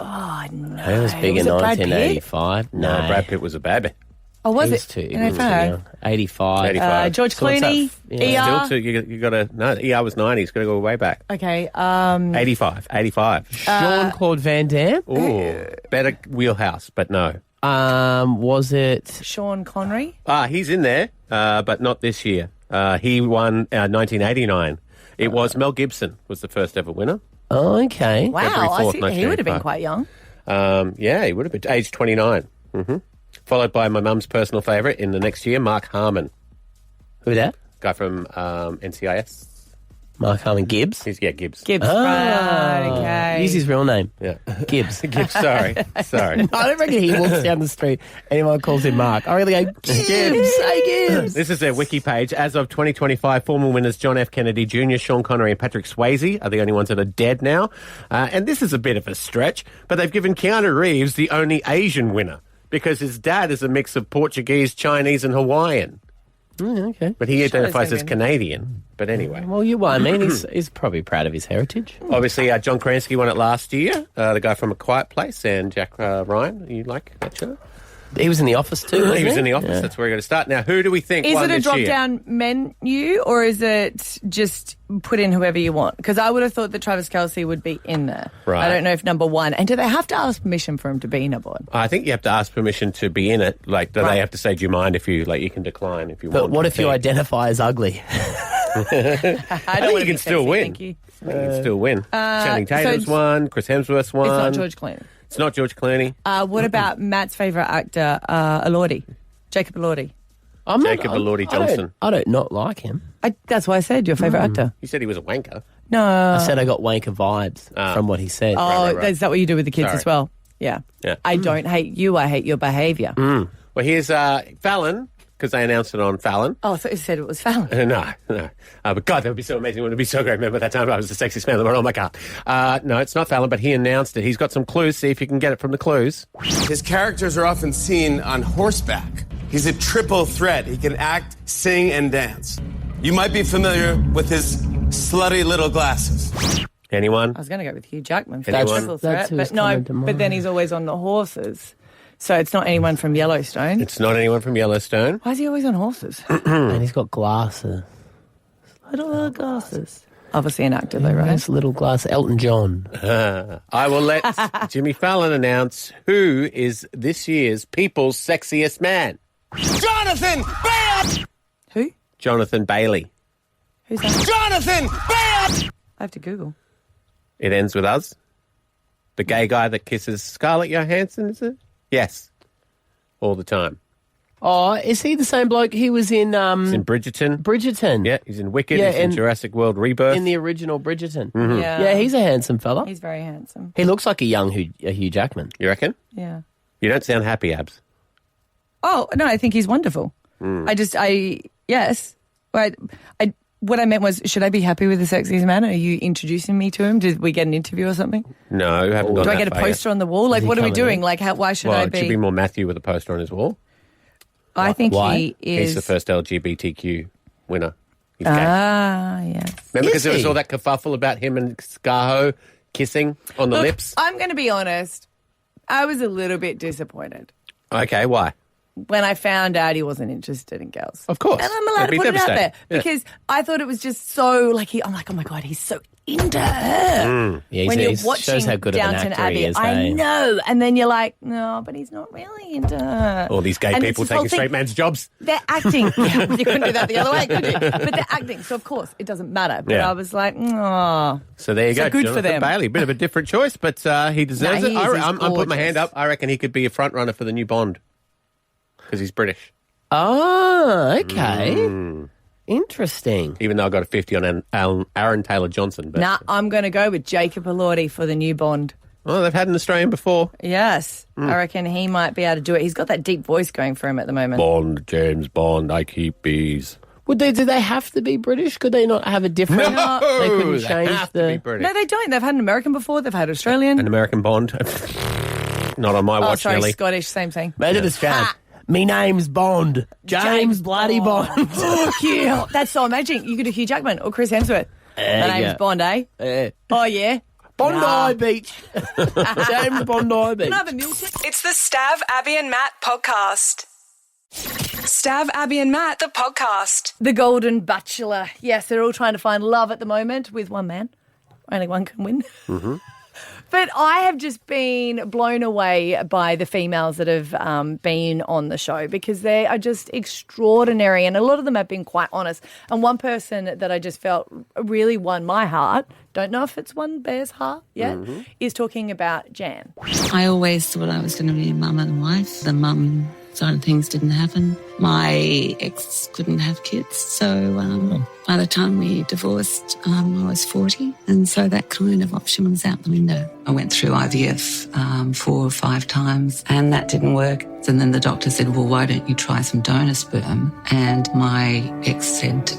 [SPEAKER 4] Oh, no.
[SPEAKER 2] It was big in
[SPEAKER 4] it Brad Pitt?
[SPEAKER 2] 1985. No,
[SPEAKER 3] Brad Pitt was a baby.
[SPEAKER 4] Oh, was
[SPEAKER 2] He
[SPEAKER 4] it?
[SPEAKER 2] was too,
[SPEAKER 4] In
[SPEAKER 2] he was too
[SPEAKER 4] 85?
[SPEAKER 2] young. 85.
[SPEAKER 3] 85.
[SPEAKER 4] George
[SPEAKER 2] So what's
[SPEAKER 4] Clooney,
[SPEAKER 2] that? Yeah.
[SPEAKER 4] ER.
[SPEAKER 3] Still too, you got to, no, ER was 90, he's got to go way back.
[SPEAKER 4] Okay.
[SPEAKER 3] 85.
[SPEAKER 2] Jean Claude Van Damme.
[SPEAKER 3] Ooh, better wheelhouse, but no.
[SPEAKER 2] Was it?
[SPEAKER 4] Sean Connery.
[SPEAKER 3] He's in there, but not this year. He won 1989. It was Mel Gibson was the first ever winner.
[SPEAKER 2] Oh, okay.
[SPEAKER 4] Wow,
[SPEAKER 3] February
[SPEAKER 4] I
[SPEAKER 3] 4th,
[SPEAKER 4] see. He would have been
[SPEAKER 3] 1985.
[SPEAKER 4] quite young.
[SPEAKER 3] Yeah, he would have been age 29. Followed by my mum's personal favourite in the next year, Mark Harmon.
[SPEAKER 2] Who that?
[SPEAKER 3] Guy from NCIS.
[SPEAKER 2] Mark Harmon Gibbs.
[SPEAKER 3] Gibbs.
[SPEAKER 4] Gibbs. Right, okay.
[SPEAKER 2] Use his real name.
[SPEAKER 3] Yeah.
[SPEAKER 2] Gibbs.
[SPEAKER 3] Gibbs, sorry.
[SPEAKER 2] I don't reckon he walks down the street, anyone calls him Mark. I really go, Gibbs, hey Gibbs.
[SPEAKER 3] This is their wiki page. As of 2025, former winners John F. Kennedy Jr., Sean Connery and Patrick Swayze are the only ones that are dead now. And this is a bit of a stretch, but they've given Keanu Reeves the only Asian winner because his dad is a mix of Portuguese, Chinese and Hawaiian.
[SPEAKER 2] Okay.
[SPEAKER 3] But he identifies
[SPEAKER 4] there's
[SPEAKER 3] as
[SPEAKER 4] no
[SPEAKER 3] Canadian. But anyway.
[SPEAKER 2] Well, I mean, he's probably proud of his heritage.
[SPEAKER 3] Obviously, John Krasinski won it last year. The guy from A Quiet Place and Jack Ryan. You like that show?
[SPEAKER 2] He was in The Office too, wasn't
[SPEAKER 3] He was in The Office.
[SPEAKER 2] Yeah.
[SPEAKER 3] That's where we're going to start. Now, who do we think
[SPEAKER 4] Is
[SPEAKER 3] won
[SPEAKER 4] it a
[SPEAKER 3] this year?
[SPEAKER 4] drop-down menu or is it just put in whoever you want? Because I would have thought that Travis Kelce would be in there.
[SPEAKER 3] Right.
[SPEAKER 4] I don't know if number one. And do they have to ask permission for him to be number one?
[SPEAKER 3] I think you have to ask permission to be in it. Like, do
[SPEAKER 4] Right.
[SPEAKER 3] they have to say, do you mind if you can decline if you
[SPEAKER 2] But
[SPEAKER 3] want
[SPEAKER 2] what
[SPEAKER 3] to
[SPEAKER 2] if you
[SPEAKER 3] be.
[SPEAKER 2] identify as ugly?
[SPEAKER 4] I
[SPEAKER 3] I think
[SPEAKER 4] wanna
[SPEAKER 3] you
[SPEAKER 4] be
[SPEAKER 3] can still
[SPEAKER 4] sexy,
[SPEAKER 3] win.
[SPEAKER 4] thank you.
[SPEAKER 3] You can still win. Channing
[SPEAKER 4] so
[SPEAKER 3] Tatum's
[SPEAKER 4] it's-
[SPEAKER 3] won. Chris Hemsworth's won.
[SPEAKER 4] It's not George Clooney.
[SPEAKER 3] It's not George Clooney.
[SPEAKER 4] What about Matt's favourite actor, Elordi? Jacob Elordi.
[SPEAKER 3] Jacob Elordi Johnson.
[SPEAKER 2] I don't not like him.
[SPEAKER 4] That's why I said your favourite actor.
[SPEAKER 3] You said he was a wanker.
[SPEAKER 4] No.
[SPEAKER 2] I said I got wanker vibes from what he said.
[SPEAKER 4] Oh,
[SPEAKER 3] right.
[SPEAKER 4] is that what you do with the kids
[SPEAKER 3] Sorry.
[SPEAKER 4] as well? Yeah.
[SPEAKER 3] Yeah.
[SPEAKER 4] I don't hate you, I hate your behaviour.
[SPEAKER 3] Well, here's Fallon, because they announced it on Fallon.
[SPEAKER 4] Oh, I thought you said it was Fallon.
[SPEAKER 3] No. But God, that would be so amazing. Wouldn't it be so great? Remember that time I was the sexiest man in the world? Oh, my God. No, it's not Fallon, but he announced it. He's got some clues. See if you can get it from the clues.
[SPEAKER 14] His characters are often seen on horseback. He's a triple threat. He can act, sing, and dance. You might be familiar with his slutty little glasses.
[SPEAKER 3] Anyone?
[SPEAKER 4] I was going to go with Hugh Jackman for
[SPEAKER 3] Anyone?
[SPEAKER 4] that triple
[SPEAKER 2] That's
[SPEAKER 4] threat,
[SPEAKER 2] who's
[SPEAKER 4] but no,
[SPEAKER 2] coming to
[SPEAKER 4] but then
[SPEAKER 2] mind.
[SPEAKER 4] he's always on the horses. So it's not anyone from Yellowstone.
[SPEAKER 3] It's not anyone from Yellowstone.
[SPEAKER 4] Why is he always on horses?
[SPEAKER 2] And he's got glasses.
[SPEAKER 4] Little glasses. Obviously an actor though, right?
[SPEAKER 2] Nice little glass. Elton John.
[SPEAKER 3] I will let Jimmy Fallon announce who is this year's People's Sexiest Man.
[SPEAKER 14] Jonathan Bailey!
[SPEAKER 4] Who?
[SPEAKER 3] Jonathan Bailey.
[SPEAKER 4] Who's that?
[SPEAKER 14] Jonathan Bailey!
[SPEAKER 4] I have to Google.
[SPEAKER 3] It ends with us. The gay guy that kisses Scarlett Johansson, is it? Yes. All the time.
[SPEAKER 2] Oh, is he the same bloke? He was in...
[SPEAKER 3] He's in Bridgerton.
[SPEAKER 2] Bridgerton.
[SPEAKER 3] Yeah, he's in Wicked. He's in Jurassic World Rebirth.
[SPEAKER 2] In the original Bridgerton.
[SPEAKER 3] Mhm.
[SPEAKER 2] Yeah, he's a handsome fella.
[SPEAKER 4] He's very handsome.
[SPEAKER 2] He looks like a young Hugh Jackman.
[SPEAKER 3] You reckon?
[SPEAKER 4] Yeah.
[SPEAKER 3] You don't sound happy, Abs.
[SPEAKER 4] Oh, no, I think he's wonderful. Yes. What I meant was, should I be happy with the sexiest man? Are you introducing me to him? Did we get an interview or something?
[SPEAKER 3] No, you haven't gone
[SPEAKER 4] Do I
[SPEAKER 3] that
[SPEAKER 4] get a
[SPEAKER 3] far yet.
[SPEAKER 4] poster on the wall? Like,
[SPEAKER 2] Is he
[SPEAKER 4] what are we
[SPEAKER 2] coming
[SPEAKER 4] doing?
[SPEAKER 2] in?
[SPEAKER 4] Like, why should
[SPEAKER 3] Well,
[SPEAKER 4] I
[SPEAKER 3] it should
[SPEAKER 4] be?
[SPEAKER 3] be more Matthew with a poster on his wall.
[SPEAKER 4] I think
[SPEAKER 2] Why?
[SPEAKER 4] he is.
[SPEAKER 3] He's the first LGBTQ winner. He's gay.
[SPEAKER 4] Ah, yes.
[SPEAKER 3] Remember because there was
[SPEAKER 2] he?
[SPEAKER 3] all that kerfuffle about him and Scarho kissing on the
[SPEAKER 4] Look,
[SPEAKER 3] lips?
[SPEAKER 4] I'm going to be honest. I was a little bit disappointed
[SPEAKER 3] Okay, why?
[SPEAKER 4] when I found out he wasn't interested in girls.
[SPEAKER 3] Of course.
[SPEAKER 4] And I'm allowed
[SPEAKER 3] That'd
[SPEAKER 4] to
[SPEAKER 3] be
[SPEAKER 4] put it out there
[SPEAKER 3] devastating. Yeah.
[SPEAKER 4] because I thought it was just so I'm like, oh my God, he's so into her.
[SPEAKER 2] Yeah,
[SPEAKER 4] When you're
[SPEAKER 2] he
[SPEAKER 4] watching
[SPEAKER 2] shows how good
[SPEAKER 4] Downton
[SPEAKER 2] of an actor he
[SPEAKER 4] Abbey,
[SPEAKER 2] is.
[SPEAKER 4] I
[SPEAKER 2] hey?
[SPEAKER 4] know. And then you're like, no, but he's not really into her.
[SPEAKER 3] All these gay
[SPEAKER 4] And
[SPEAKER 3] people
[SPEAKER 4] it's this whole
[SPEAKER 3] taking straight
[SPEAKER 4] thing.
[SPEAKER 3] man's jobs.
[SPEAKER 4] They're acting. Yeah, you couldn't do that the other way, could you? But they're acting, so of course it doesn't matter. But
[SPEAKER 3] Yeah.
[SPEAKER 4] I was like, oh.
[SPEAKER 3] So there you
[SPEAKER 4] So
[SPEAKER 3] go.
[SPEAKER 4] good for
[SPEAKER 3] Jonathan
[SPEAKER 4] them.
[SPEAKER 3] Bailey, bit of a different choice, but he deserves
[SPEAKER 4] No,
[SPEAKER 3] it.
[SPEAKER 4] he is. He's
[SPEAKER 3] I'm putting my
[SPEAKER 4] gorgeous.
[SPEAKER 3] hand up. I reckon he could be a front runner for the new Bond because he's British.
[SPEAKER 2] Oh, okay. Interesting.
[SPEAKER 3] Even though I got a 50 on Aaron Taylor Johnson. But,
[SPEAKER 4] Nah, I'm going to go with Jacob Elordi for the new Bond.
[SPEAKER 3] Well, they've had an Australian before.
[SPEAKER 4] Yes, I reckon he might be able to do it. He's got that deep voice going for him at the moment.
[SPEAKER 3] Bond, James Bond, I keep bees.
[SPEAKER 2] Do they have to be British? Could they not have a different...
[SPEAKER 3] No,
[SPEAKER 2] they couldn't
[SPEAKER 3] they
[SPEAKER 2] change
[SPEAKER 3] have to be British.
[SPEAKER 4] No, they don't. They've had an American before. They've had Australian.
[SPEAKER 3] An American Bond. Not on my
[SPEAKER 4] Oh,
[SPEAKER 3] watch,
[SPEAKER 4] sorry,
[SPEAKER 3] Nelly.
[SPEAKER 4] Scottish, same thing.
[SPEAKER 2] Made it Australian. Me name's Bond. James bloody Bond.
[SPEAKER 4] Yeah, that's so amazing. You could do Hugh Jackman or Chris Hemsworth. My name's
[SPEAKER 2] yeah.
[SPEAKER 4] Bond, eh? Oh, yeah.
[SPEAKER 2] Bondi
[SPEAKER 4] Nah.
[SPEAKER 2] Beach. James Bondi Beach.
[SPEAKER 4] Another meal tip.
[SPEAKER 5] It's the Stav, Abby and Matt podcast. Stav, Abby and Matt, the podcast.
[SPEAKER 4] The Golden Bachelor. Yes, they're all trying to find love at the moment with one man. Only one can win.
[SPEAKER 3] Mm-hmm.
[SPEAKER 4] But I have just been blown away by the females that have been on the show because they are just extraordinary and a lot of them have been quite honest. And one person that I just felt really won my heart, don't know if it's won Bear's heart yet, is talking about Jan.
[SPEAKER 15] I always thought I was going to be a mum and wife. The mum side of things didn't happen. My ex couldn't have kids. So by the time we divorced, I was 40. And so that kind of option was out the window. I went through IVF 4 or 5 times and that didn't work. And then the doctor said, well, why don't you try some donor sperm? And my ex said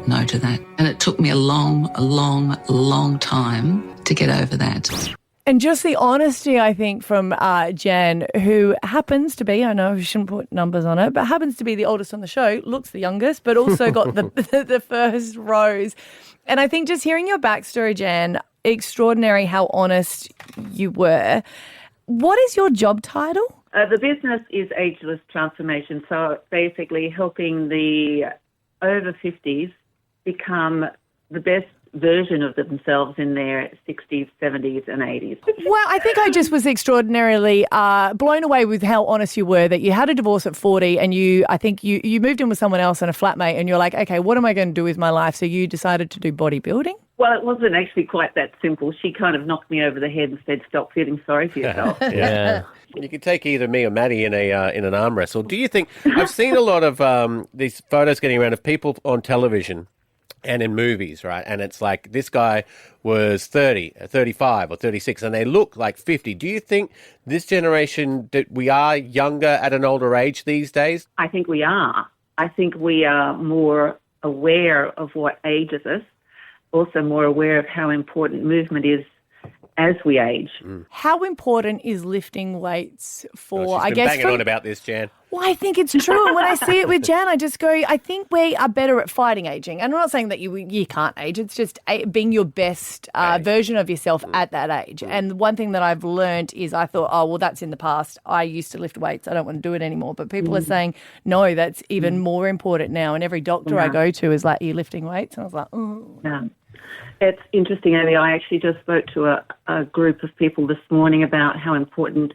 [SPEAKER 15] no to that. And it took me a long time to get over that.
[SPEAKER 4] And just the honesty, I think, from Jan, who happens to be, I know we shouldn't put numbers on it, but happens to be the oldest on the show, looks the youngest, but also got the first rose. And I think just hearing your backstory, Jan, extraordinary how honest you were. What is your job title?
[SPEAKER 16] The business is Ageless Transformation, so basically helping the over 50s become the best version of themselves in their 60s, 70s and 80s.
[SPEAKER 4] Well, I think I just was extraordinarily blown away with how honest you were, that you had a divorce at 40 and I think you moved in with someone else and a flatmate and you're like, okay, what am I going to do with my life? So you decided to do bodybuilding?
[SPEAKER 16] Well, it wasn't actually quite that simple. She kind of knocked me over the head and said, stop feeling sorry for yourself.
[SPEAKER 3] Yeah. You could take either me or Maddie in an arm wrestle. Do you think... I've seen a lot of these photos getting around of people on television and in movies, right? And it's like this guy was 30, 35 or 36 and they look like 50. Do you think this generation, that we are younger at an older age these days?
[SPEAKER 16] I think we are. I think we are more aware of what ages us, also more aware of how important movement is as we age.
[SPEAKER 4] How important is lifting weights for,
[SPEAKER 3] She's been banging on about this, Jan.
[SPEAKER 4] Well, I think it's true. And when I see it with Jan, I just go, I think we are better at fighting aging. And I'm not saying that you can't age. It's just being your best version of yourself at that age. And one thing that I've learned is I thought, oh, well, that's in the past. I used to lift weights. I don't want to do it anymore. But people are saying, no, that's even more important now. And every doctor I go to is like, are you lifting weights? And I was like, oh.
[SPEAKER 16] Yeah. It's interesting, Abby. I actually just spoke to a group of people this morning about how important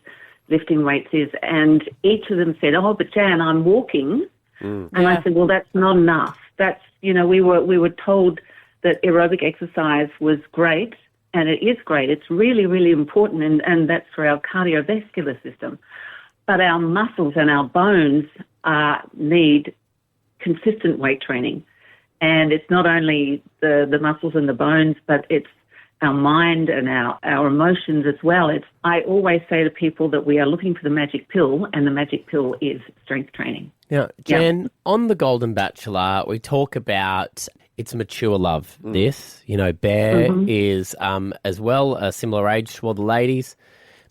[SPEAKER 16] lifting weights is, and each of them said, "Oh, but Jan, I'm walking," and I said, "Well, that's not enough. That's we were told that aerobic exercise was great, and it is great. It's really, really important, and that's for our cardiovascular system. But our muscles and our bones need consistent weight training." And it's not only the muscles and the bones, but it's our mind and our emotions as well. I always say to people that we are looking for the magic pill, and the magic pill is strength training.
[SPEAKER 2] Now, Jen, on The Golden Bachelor, we talk about it's a mature love, this. Bear is as well a similar age to all the ladies.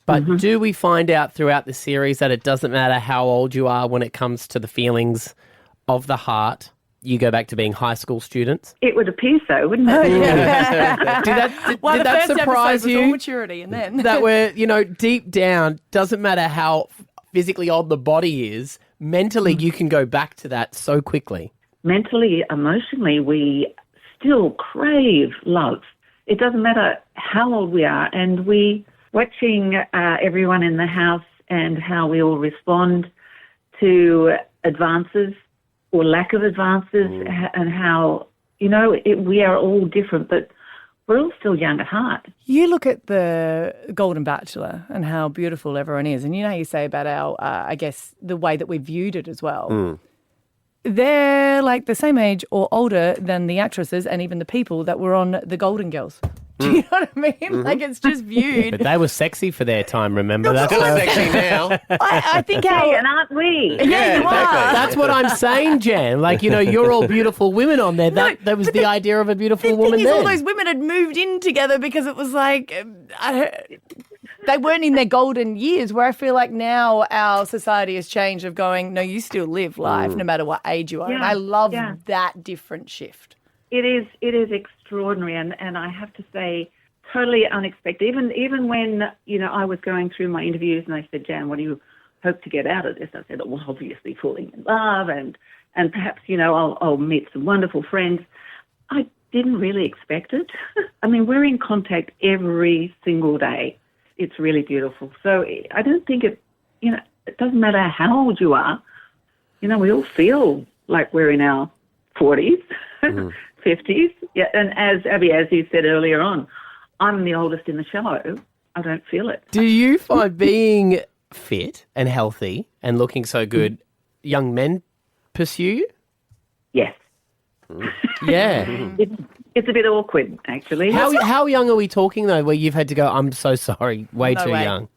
[SPEAKER 2] But do we find out throughout the series that it doesn't matter how old you are when it comes to the feelings of the heart? You go back to being high school students?
[SPEAKER 16] It would appear so, wouldn't it?
[SPEAKER 2] Did that surprise you?
[SPEAKER 4] All maturity, and then
[SPEAKER 2] that we're, deep down, doesn't matter how physically old the body is, mentally you can go back to that so quickly.
[SPEAKER 16] Mentally, emotionally, we still crave love. It doesn't matter how old we are, and watching everyone in the house and how we all respond to advances or lack of advances, and how, we are all different, but we're all still young at heart.
[SPEAKER 4] You look at the Golden Bachelor and how beautiful everyone is, and how you say about our, I guess, the way that we viewed it as well. They're like the same age or older than the actresses and even the people that were on The Golden Girls. Do you know what I mean? Like, it's just viewed.
[SPEAKER 2] But they were sexy for their time, remember? That's
[SPEAKER 3] still sexy now.
[SPEAKER 4] I think
[SPEAKER 16] and aren't we?
[SPEAKER 4] Yeah, you are.
[SPEAKER 2] That's what I'm saying, Jan. Like, you're all beautiful women on there. That was the idea of a beautiful woman
[SPEAKER 4] then.
[SPEAKER 2] then.
[SPEAKER 4] All those women had moved in together because it was like, they weren't in their golden years, where I feel like now our society has changed of going, no, you still live life no matter what age you are.
[SPEAKER 16] Yeah,
[SPEAKER 4] and I love that different shift.
[SPEAKER 16] It is extraordinary, and I have to say, totally unexpected. Even when, I was going through my interviews and I said, Jan, what do you hope to get out of this? I said, well, obviously falling in love and perhaps, I'll meet some wonderful friends. I didn't really expect it. I mean, we're in contact every single day. It's really beautiful. So I don't think it doesn't matter how old you are. We all feel like we're in our 40s. 50s. Yeah, and as you said earlier on, I'm the oldest in the show. I don't feel it.
[SPEAKER 2] Do you find being fit and healthy and looking so good, young men pursue you?
[SPEAKER 16] Yes.
[SPEAKER 2] Yeah.
[SPEAKER 16] It's a bit awkward, actually.
[SPEAKER 2] How young are we talking, though, where you've had to go, I'm so sorry, way too young?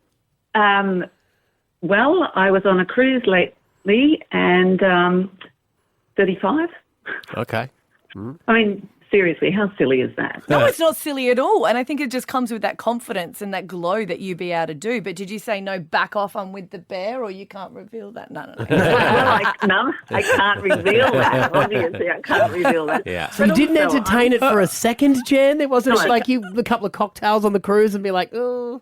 [SPEAKER 16] Well, I was on a cruise lately and 35.
[SPEAKER 2] Okay.
[SPEAKER 16] I mean, seriously, how silly is that?
[SPEAKER 4] No, it's not silly at all. And I think it just comes with that confidence and that glow that you be able to do. But did you say, no, back off, I'm with the bear, or you can't reveal that? No.
[SPEAKER 16] No, I can't reveal that. Obviously, I can't reveal that.
[SPEAKER 2] Yeah. So you didn't entertain it for a second, Jan? It wasn't like you a couple of cocktails on the cruise and be like, oh.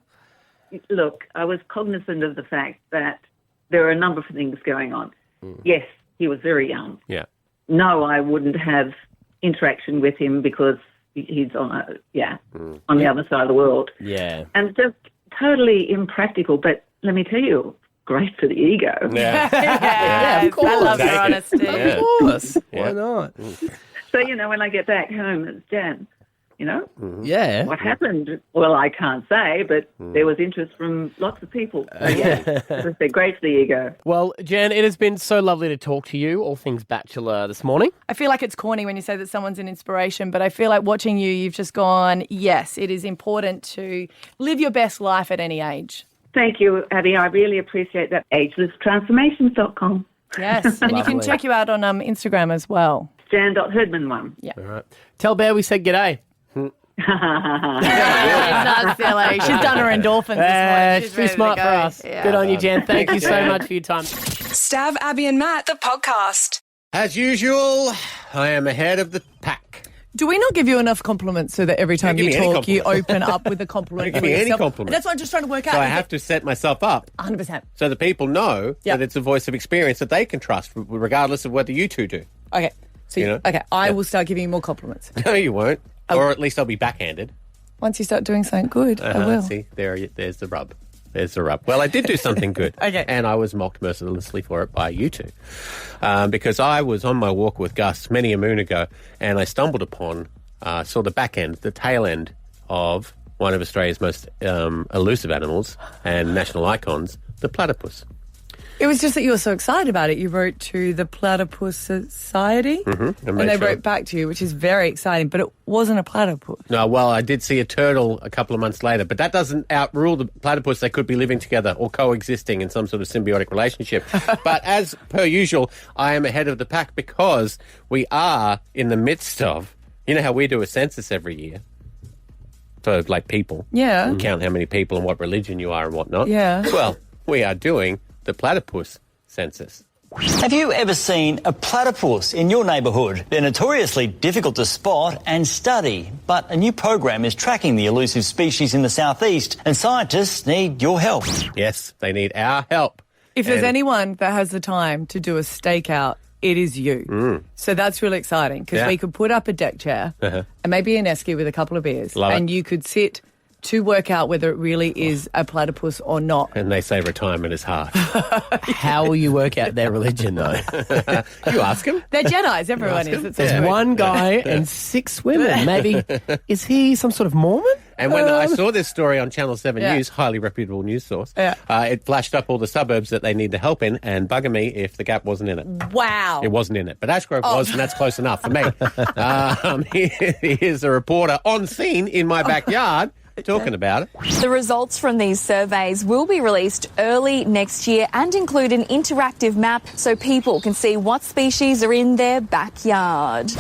[SPEAKER 16] Look, I was cognizant of the fact that there are a number of things going on. Yes, he was very young.
[SPEAKER 2] Yeah.
[SPEAKER 16] No, I wouldn't have interaction with him because he's on on the other side of the world.
[SPEAKER 2] Yeah.
[SPEAKER 16] And just totally impractical, but let me tell you, great for the ego.
[SPEAKER 2] Yeah.
[SPEAKER 4] Of course. I love your honesty.
[SPEAKER 2] Of course. Why not?
[SPEAKER 16] So, when I get back home, it's Jan,
[SPEAKER 2] Yeah.
[SPEAKER 16] what happened? Well, I can't say, but there was interest from lots of people. So, they're great for the ego.
[SPEAKER 2] Well, Jan, it has been so lovely to talk to you, all things Bachelor, this morning.
[SPEAKER 4] I feel like it's corny when you say that someone's an inspiration, but I feel like watching you, you've just gone, yes, it is important to live your best life at any age.
[SPEAKER 16] Thank you, Abby. I really appreciate that. agelesstransformations.com.
[SPEAKER 4] Yes, and you can check you out on Instagram as well.
[SPEAKER 16] Jan.Herdman1.
[SPEAKER 4] Yeah.
[SPEAKER 2] All right. Tell Bear we said g'day.
[SPEAKER 4] It's not silly. She's done her endorphins this morning.
[SPEAKER 2] She's too smart for us.
[SPEAKER 4] Yeah.
[SPEAKER 2] Good on you, Jan. Thank you so much for your time.
[SPEAKER 5] Stav, Abby and Matt, the podcast.
[SPEAKER 3] As usual, I am ahead of the pack.
[SPEAKER 4] Do we not give you enough compliments so that every time
[SPEAKER 3] Don't
[SPEAKER 4] you
[SPEAKER 3] give me any
[SPEAKER 4] talk, you open up with a compliment
[SPEAKER 3] Don't
[SPEAKER 4] for
[SPEAKER 3] give me any
[SPEAKER 4] yourself?
[SPEAKER 3] compliments.
[SPEAKER 4] That's what I'm just trying to work out.
[SPEAKER 3] So I have to set myself up
[SPEAKER 4] 100%.
[SPEAKER 3] so the people know that it's a voice of experience that they can trust, regardless of whether you two do.
[SPEAKER 4] Okay. So, I will start giving you more compliments.
[SPEAKER 3] No, you won't. Or at least I'll be backhanded.
[SPEAKER 4] Once you start doing something good, I will.
[SPEAKER 3] See, there's the rub. There's the rub. Well, I did do something good.
[SPEAKER 4] Okay.
[SPEAKER 3] And I was mocked mercilessly for it by you two. Because I was on my walk with Gus many a moon ago, and I stumbled upon, saw the back end, the tail end of one of Australia's most elusive animals and national icons, the platypus.
[SPEAKER 4] It was just that you were so excited about it. You wrote to the Platypus Society, and they wrote back to you, which is very exciting, but it wasn't a platypus.
[SPEAKER 3] No, well, I did see a turtle a couple of months later, but that doesn't outrule the platypus. They could be living together or coexisting in some sort of symbiotic relationship. But as per usual, I am ahead of the pack because we are in the midst of, you know how we do a census every year for, like, people?
[SPEAKER 4] Yeah.
[SPEAKER 3] And count how many people and what religion you are and whatnot.
[SPEAKER 4] Yeah.
[SPEAKER 3] Well, we are doing the platypus census.
[SPEAKER 17] Have you ever seen a platypus in your neighbourhood? They're notoriously difficult to spot and study, but a new program is tracking the elusive species in the southeast, and scientists need your help.
[SPEAKER 3] Yes, they need our help.
[SPEAKER 4] If there's anyone that has the time to do a stakeout, it is you. So that's really exciting because we could put up a deck chair and maybe an esky with a couple of beers, and you could sit to work out whether it really is a platypus or not.
[SPEAKER 3] And they say retirement is hard.
[SPEAKER 2] How will you work out their religion, though?
[SPEAKER 3] You ask them.
[SPEAKER 4] They're Jedis, everyone is.
[SPEAKER 2] There's one guy and 6 women. Maybe, is he some sort of Mormon?
[SPEAKER 3] And when I saw this story on Channel 7 News, highly reputable news source, it flashed up all the suburbs that they need the help in and bugger me if the Gap wasn't in it.
[SPEAKER 4] Wow.
[SPEAKER 3] It wasn't in it. But Ashgrove was, and that's close enough for me. Here's a reporter on scene in my backyard talking about it.
[SPEAKER 18] The results from these surveys will be released early next year and include an interactive map so people can see what species are in their backyard.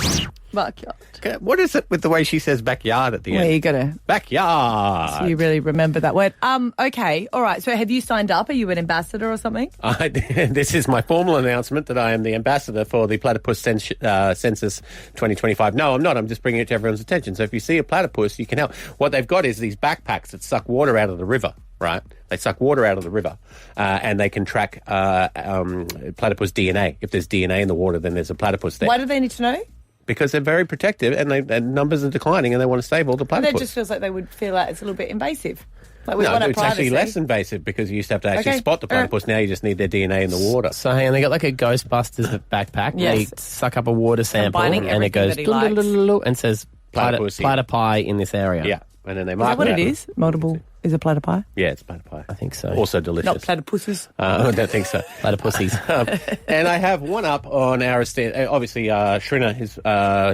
[SPEAKER 4] Backyard.
[SPEAKER 3] Okay, what is it with the way she says backyard at the end?
[SPEAKER 4] Well, you got to...
[SPEAKER 3] Backyard.
[SPEAKER 4] So you really remember that word. Okay, all right. So have you signed up? Are you an ambassador or something?
[SPEAKER 3] This is my formal announcement that I am the ambassador for the Platypus Census 2025. No, I'm not. I'm just bringing it to everyone's attention. So if you see a platypus, you can help. What they've got is these backpacks that suck water out of the river, right? They suck water out of the river and they can track platypus DNA. If there's DNA in the water, then there's a platypus there.
[SPEAKER 4] Why do they need to know?
[SPEAKER 3] Because they're very protective and numbers are declining and they want to save all the platypus.
[SPEAKER 4] That just feels like they would feel like it's a little bit invasive. Like we want
[SPEAKER 3] it's
[SPEAKER 4] privacy.
[SPEAKER 3] actually less invasive because you used to have to actually spot the platypus. Now you just need their DNA in the water.
[SPEAKER 2] So hang on, they got like a Ghostbusters backpack.
[SPEAKER 4] Yes.
[SPEAKER 2] They suck up a water sample and it goes and says platypi in this area.
[SPEAKER 3] Yeah. And then they
[SPEAKER 4] Is
[SPEAKER 3] mark
[SPEAKER 4] that what
[SPEAKER 3] it.
[SPEAKER 4] It is? Multiple is a platypi?
[SPEAKER 3] Yeah, it's platypi.
[SPEAKER 2] I think so.
[SPEAKER 3] Also delicious.
[SPEAKER 4] Not platypuses.
[SPEAKER 3] I don't think so.
[SPEAKER 2] Platypussies.
[SPEAKER 3] And I have one up on our estate. Obviously, Schrinner has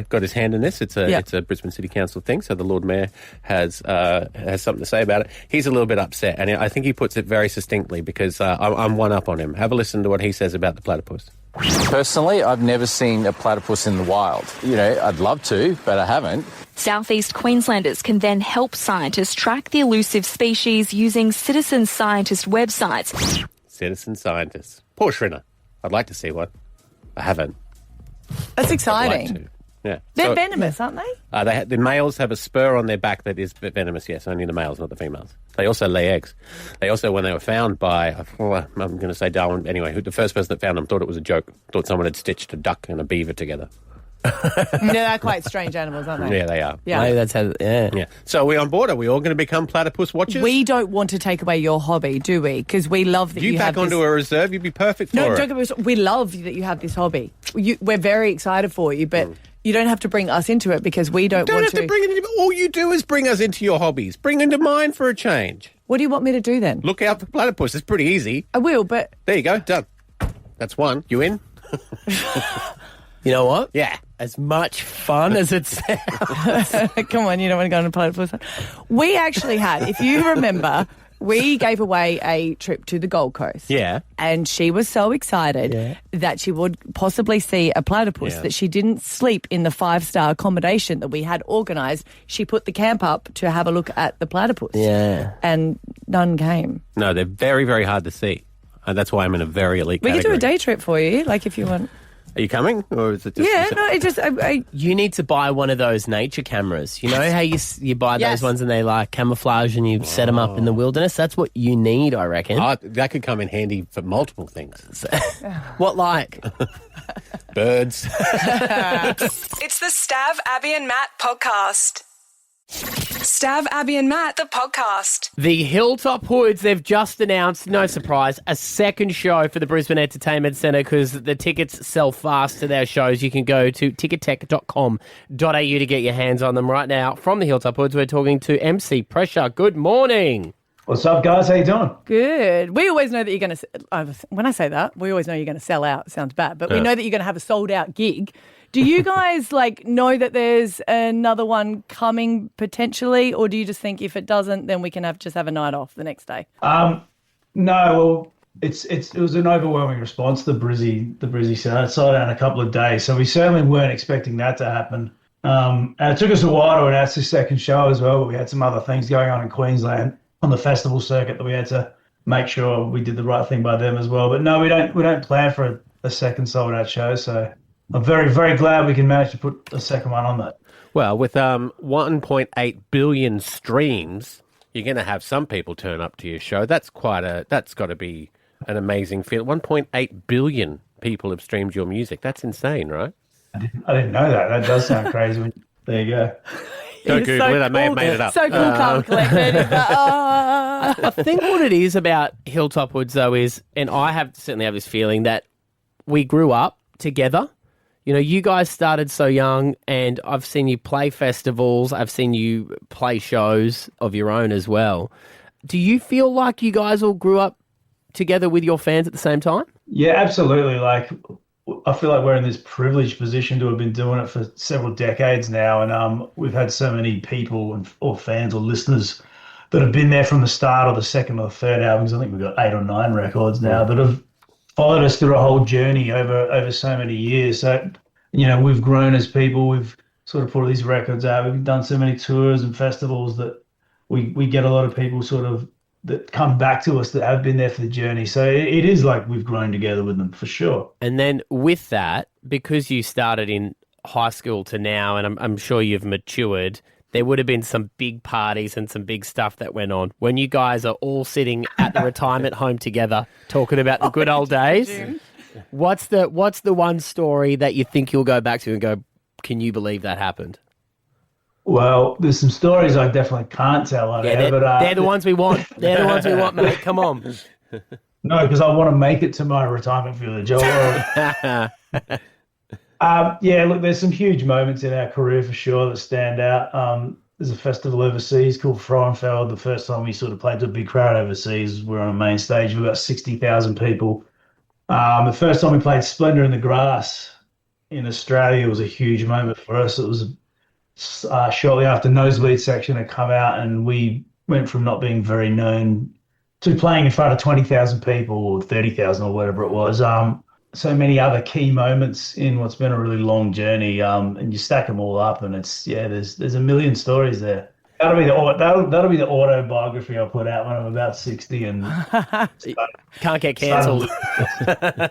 [SPEAKER 3] got his hand in this. It's a Brisbane City Council thing, so the Lord Mayor has something to say about it. He's a little bit upset, and I think he puts it very succinctly because I'm one up on him. Have a listen to what he says about the platypus.
[SPEAKER 19] Personally, I've never seen a platypus in the wild. You know, I'd love to, but I haven't.
[SPEAKER 18] Southeast Queenslanders can then help scientists track the elusive species using citizen scientist websites.
[SPEAKER 3] Citizen scientists. Poor Schrinner. I'd like to see one. I haven't.
[SPEAKER 4] That's exciting.
[SPEAKER 3] I'd like to. Yeah.
[SPEAKER 4] They're venomous, aren't they?
[SPEAKER 3] The males have a spur on their back that is venomous, yes, only the males, not the females. They also lay eggs. They also, when they were found by, I'm going to say Darwin, anyway, the first person that found them thought it was a joke, thought someone had stitched a duck and a beaver together.
[SPEAKER 4] They're quite strange animals, aren't they?
[SPEAKER 3] Yeah, they are.
[SPEAKER 4] Yeah.
[SPEAKER 2] Maybe that's how,
[SPEAKER 3] Yeah. So are we on board? Are we all going to become platypus watchers?
[SPEAKER 4] We don't want to take away your hobby, do we? Because we love that you
[SPEAKER 3] back
[SPEAKER 4] have
[SPEAKER 3] onto
[SPEAKER 4] this...
[SPEAKER 3] a reserve, you'd be perfect for
[SPEAKER 4] No,
[SPEAKER 3] it.
[SPEAKER 4] don't get me wrong. We love that you have this hobby. We're very excited for you, but you don't have to bring us into it because we don't want to...
[SPEAKER 3] You don't have to bring it into... All you do is bring us into your hobbies. Bring into mine for a change.
[SPEAKER 4] What do you want me to do then?
[SPEAKER 3] Look out for platypus. It's pretty easy.
[SPEAKER 4] I will, but...
[SPEAKER 3] There you go. Done. That's one. You in?
[SPEAKER 2] You know what?
[SPEAKER 3] Yeah.
[SPEAKER 2] As much fun as it sounds.
[SPEAKER 4] Come on, you don't want to go on a platypus. We actually had, if you remember, we gave away a trip to the Gold Coast.
[SPEAKER 3] Yeah.
[SPEAKER 4] And she was so excited that she would possibly see a platypus that she didn't sleep in the 5-star accommodation that we had organised. She put the camp up to have a look at the platypus.
[SPEAKER 2] Yeah.
[SPEAKER 4] And none came.
[SPEAKER 3] No, they're very, very hard to see. And that's why I'm in a very elite
[SPEAKER 4] We
[SPEAKER 3] category.
[SPEAKER 4] could do a day trip for you, like if you want.
[SPEAKER 3] Are you coming? Or is it just...
[SPEAKER 4] Yeah, no, it just...
[SPEAKER 2] You need to buy one of those nature cameras. You know how you buy those ones and they like camouflage and you set them up in the wilderness? That's what you need, I reckon.
[SPEAKER 3] That could come in handy for multiple things.
[SPEAKER 2] What like?
[SPEAKER 3] Birds.
[SPEAKER 5] It's the Stav, Abby and Matt podcast. Stav, Abby and Matt, the podcast.
[SPEAKER 2] The Hilltop Hoods, they've just announced, no surprise, a second show for the Brisbane Entertainment Centre because the tickets sell fast to their shows. You can go to tickettech.com.au to get your hands on them right now. From the Hilltop Hoods, we're talking to MC Pressure. Good morning.
[SPEAKER 20] What's up, guys? How you doing?
[SPEAKER 4] Good. We always know that you're going to, when I say that, we always know you're going to sell out. It sounds bad, but we know that you're going to have a sold out gig. Do you guys know that there's another one coming potentially, or do you just think if it doesn't, then we can just have a night off the next day?
[SPEAKER 20] No, well, it was an overwhelming response to the Brizzy show. It sold out in a couple of days, so we certainly weren't expecting that to happen. And it took us a while to announce the second show as well, but we had some other things going on in Queensland on the festival circuit that we had to make sure we did the right thing by them as well. But no, we don't plan for a second sold out show, so I'm very, very glad we can manage to put a second one on that.
[SPEAKER 3] Well, with 1.8 billion streams, you're going to have some people turn up to your show. That's got to be an amazing feel. 1.8 billion people have streamed your music. That's insane, right?
[SPEAKER 20] I didn't know that. That does sound crazy. There you go.
[SPEAKER 3] Don't Google it. I may have made it up.
[SPEAKER 4] So cool, calm, collected.
[SPEAKER 2] I think what it is about Hilltop Hoods, though, is, and I certainly have this feeling that we grew up together. You know, you guys started so young, and I've seen you play festivals. I've seen you play shows of your own as well. Do you feel like you guys all grew up together with your fans at the same time?
[SPEAKER 20] Yeah, absolutely. I feel like we're in this privileged position to have been doing it for several decades now, and we've had so many people or fans or listeners that have been there from the start or the second or third albums. I think we've got 8 or 9 records now that have followed us through a whole journey over so many years. So, you know, we've grown as people. We've sort of put all these records out. We've done so many tours and festivals that we get a lot of people sort of that come back to us that have been there for the journey. So it is like we've grown together with them for sure.
[SPEAKER 2] And then with that, because you started in high school to now, and I'm sure you've matured, there would have been some big parties and some big stuff that went on. When you guys are all sitting at the retirement home together talking about the good old days, what's the one story that you think you'll go back to and go, can you believe that happened?
[SPEAKER 20] Well, there's some stories I definitely can't tell on air, but
[SPEAKER 2] they're the ones we want. They're the ones we want, mate. Come on.
[SPEAKER 20] No, because I want to make it to my retirement village. Yeah, look, there's some huge moments in our career for sure that stand out. There's a festival overseas called Frauenfeld. The first time we sort of played to a big crowd overseas, we're on a main stage. We've got 60,000 people. The first time we played Splendour in the Grass in Australia was a huge moment for us. It was shortly after Nosebleed Section had come out, and we went from not being very known to playing in front of 20,000 people or 30,000 or whatever it was. So many other key moments in what's been a really long journey, and you stack them all up, and there's a million stories there. That'll be the autobiography I'll put out when I'm about 60 and
[SPEAKER 2] can't get cancelled.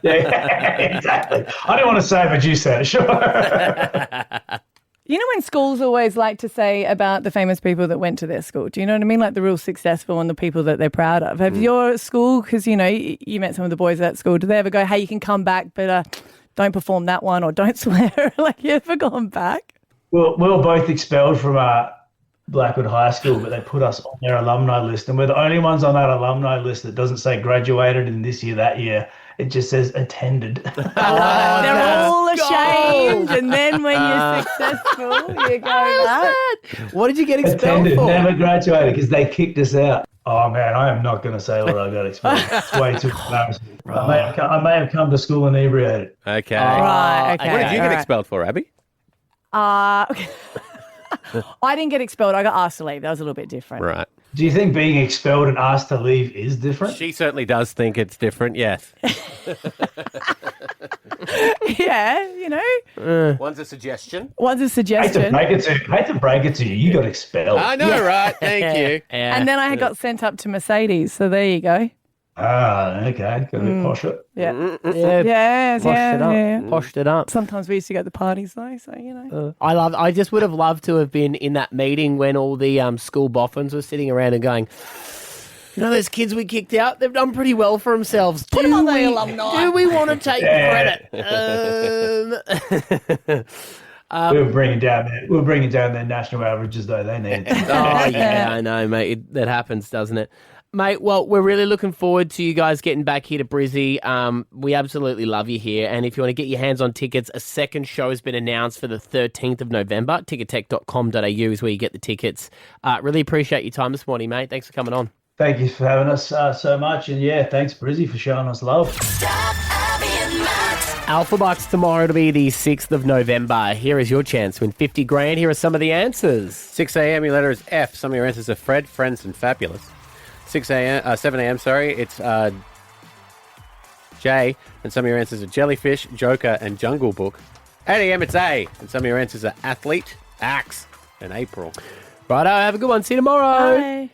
[SPEAKER 20] Yeah, exactly. I don't want to say it, but you said it. Sure.
[SPEAKER 4] You know when schools always like to say about the famous people that went to their school? Do you know what I mean? Like the real successful and the people that they're proud of. Have your school, because, you know, you met some of the boys at school, do they ever go, hey, you can come back, but don't perform that one or don't swear? Like, you ever gone back?
[SPEAKER 20] Well, we were both expelled from Blackwood High School, but they put us on their alumni list, and we're the only ones on that alumni list that doesn't say graduated in this year, that year. It just says attended.
[SPEAKER 4] They're all ashamed, and then when you're successful, you go that.
[SPEAKER 2] What did you get expelled
[SPEAKER 20] attended,
[SPEAKER 2] for?
[SPEAKER 20] Never graduated because they kicked us out. Oh man, I am not going to say what I got expelled. It's way too embarrassing. Right. I may have come to school inebriated.
[SPEAKER 3] Okay.
[SPEAKER 4] Right. Okay.
[SPEAKER 3] What did you get expelled for, Abby?
[SPEAKER 4] Okay. I didn't get expelled. I got asked to leave. That was a little bit different.
[SPEAKER 3] Right.
[SPEAKER 20] Do you think being expelled and asked to leave is different?
[SPEAKER 3] She certainly does think it's different, yes.
[SPEAKER 4] Yeah, you know.
[SPEAKER 3] One's a suggestion.
[SPEAKER 4] One's a suggestion.
[SPEAKER 20] Hate to break it to you. You got expelled.
[SPEAKER 3] I know, right? Thank you.
[SPEAKER 2] Yeah.
[SPEAKER 4] And then I got sent up to Mercedes. So there you go.
[SPEAKER 20] Okay. Got a bit posh it.
[SPEAKER 4] Yeah.
[SPEAKER 2] Poshed it up.
[SPEAKER 4] Yeah.
[SPEAKER 2] Poshed it up.
[SPEAKER 4] Sometimes we used to go to the parties though, so you know.
[SPEAKER 2] I just would have loved to have been in that meeting when all the school boffins were sitting around and going, you know, those kids we kicked out, they've done pretty well for themselves.
[SPEAKER 4] Put them on the alumni.
[SPEAKER 2] Do we want to take credit?
[SPEAKER 20] We're bringing down their national averages, though. They need it.
[SPEAKER 2] Oh, yeah, I know, mate. That happens, doesn't it? Mate, well, we're really looking forward to you guys getting back here to Brizzy. We absolutely love you here. And if you want to get your hands on tickets, a second show has been announced for the 13th of November. Tickettech.com.au is where you get the tickets. Really appreciate your time this morning, mate. Thanks for coming on.
[SPEAKER 20] Thank you for having us so much. And, yeah, thanks, Brizzy, for showing us love.
[SPEAKER 2] Alpha Bucks tomorrow to be the 6th of November. Here is your chance to win 50 grand. Here are some of the answers.
[SPEAKER 3] 6 a.m. your letter is F. Some of your answers are Fred, Friends, and Fabulous. 7 a.m. It's J, and some of your answers are Jellyfish, Joker, and Jungle Book. 8 a.m. it's A, and some of your answers are Athlete, Axe, and April.
[SPEAKER 2] Righto, have a good one. See you tomorrow.
[SPEAKER 4] Bye.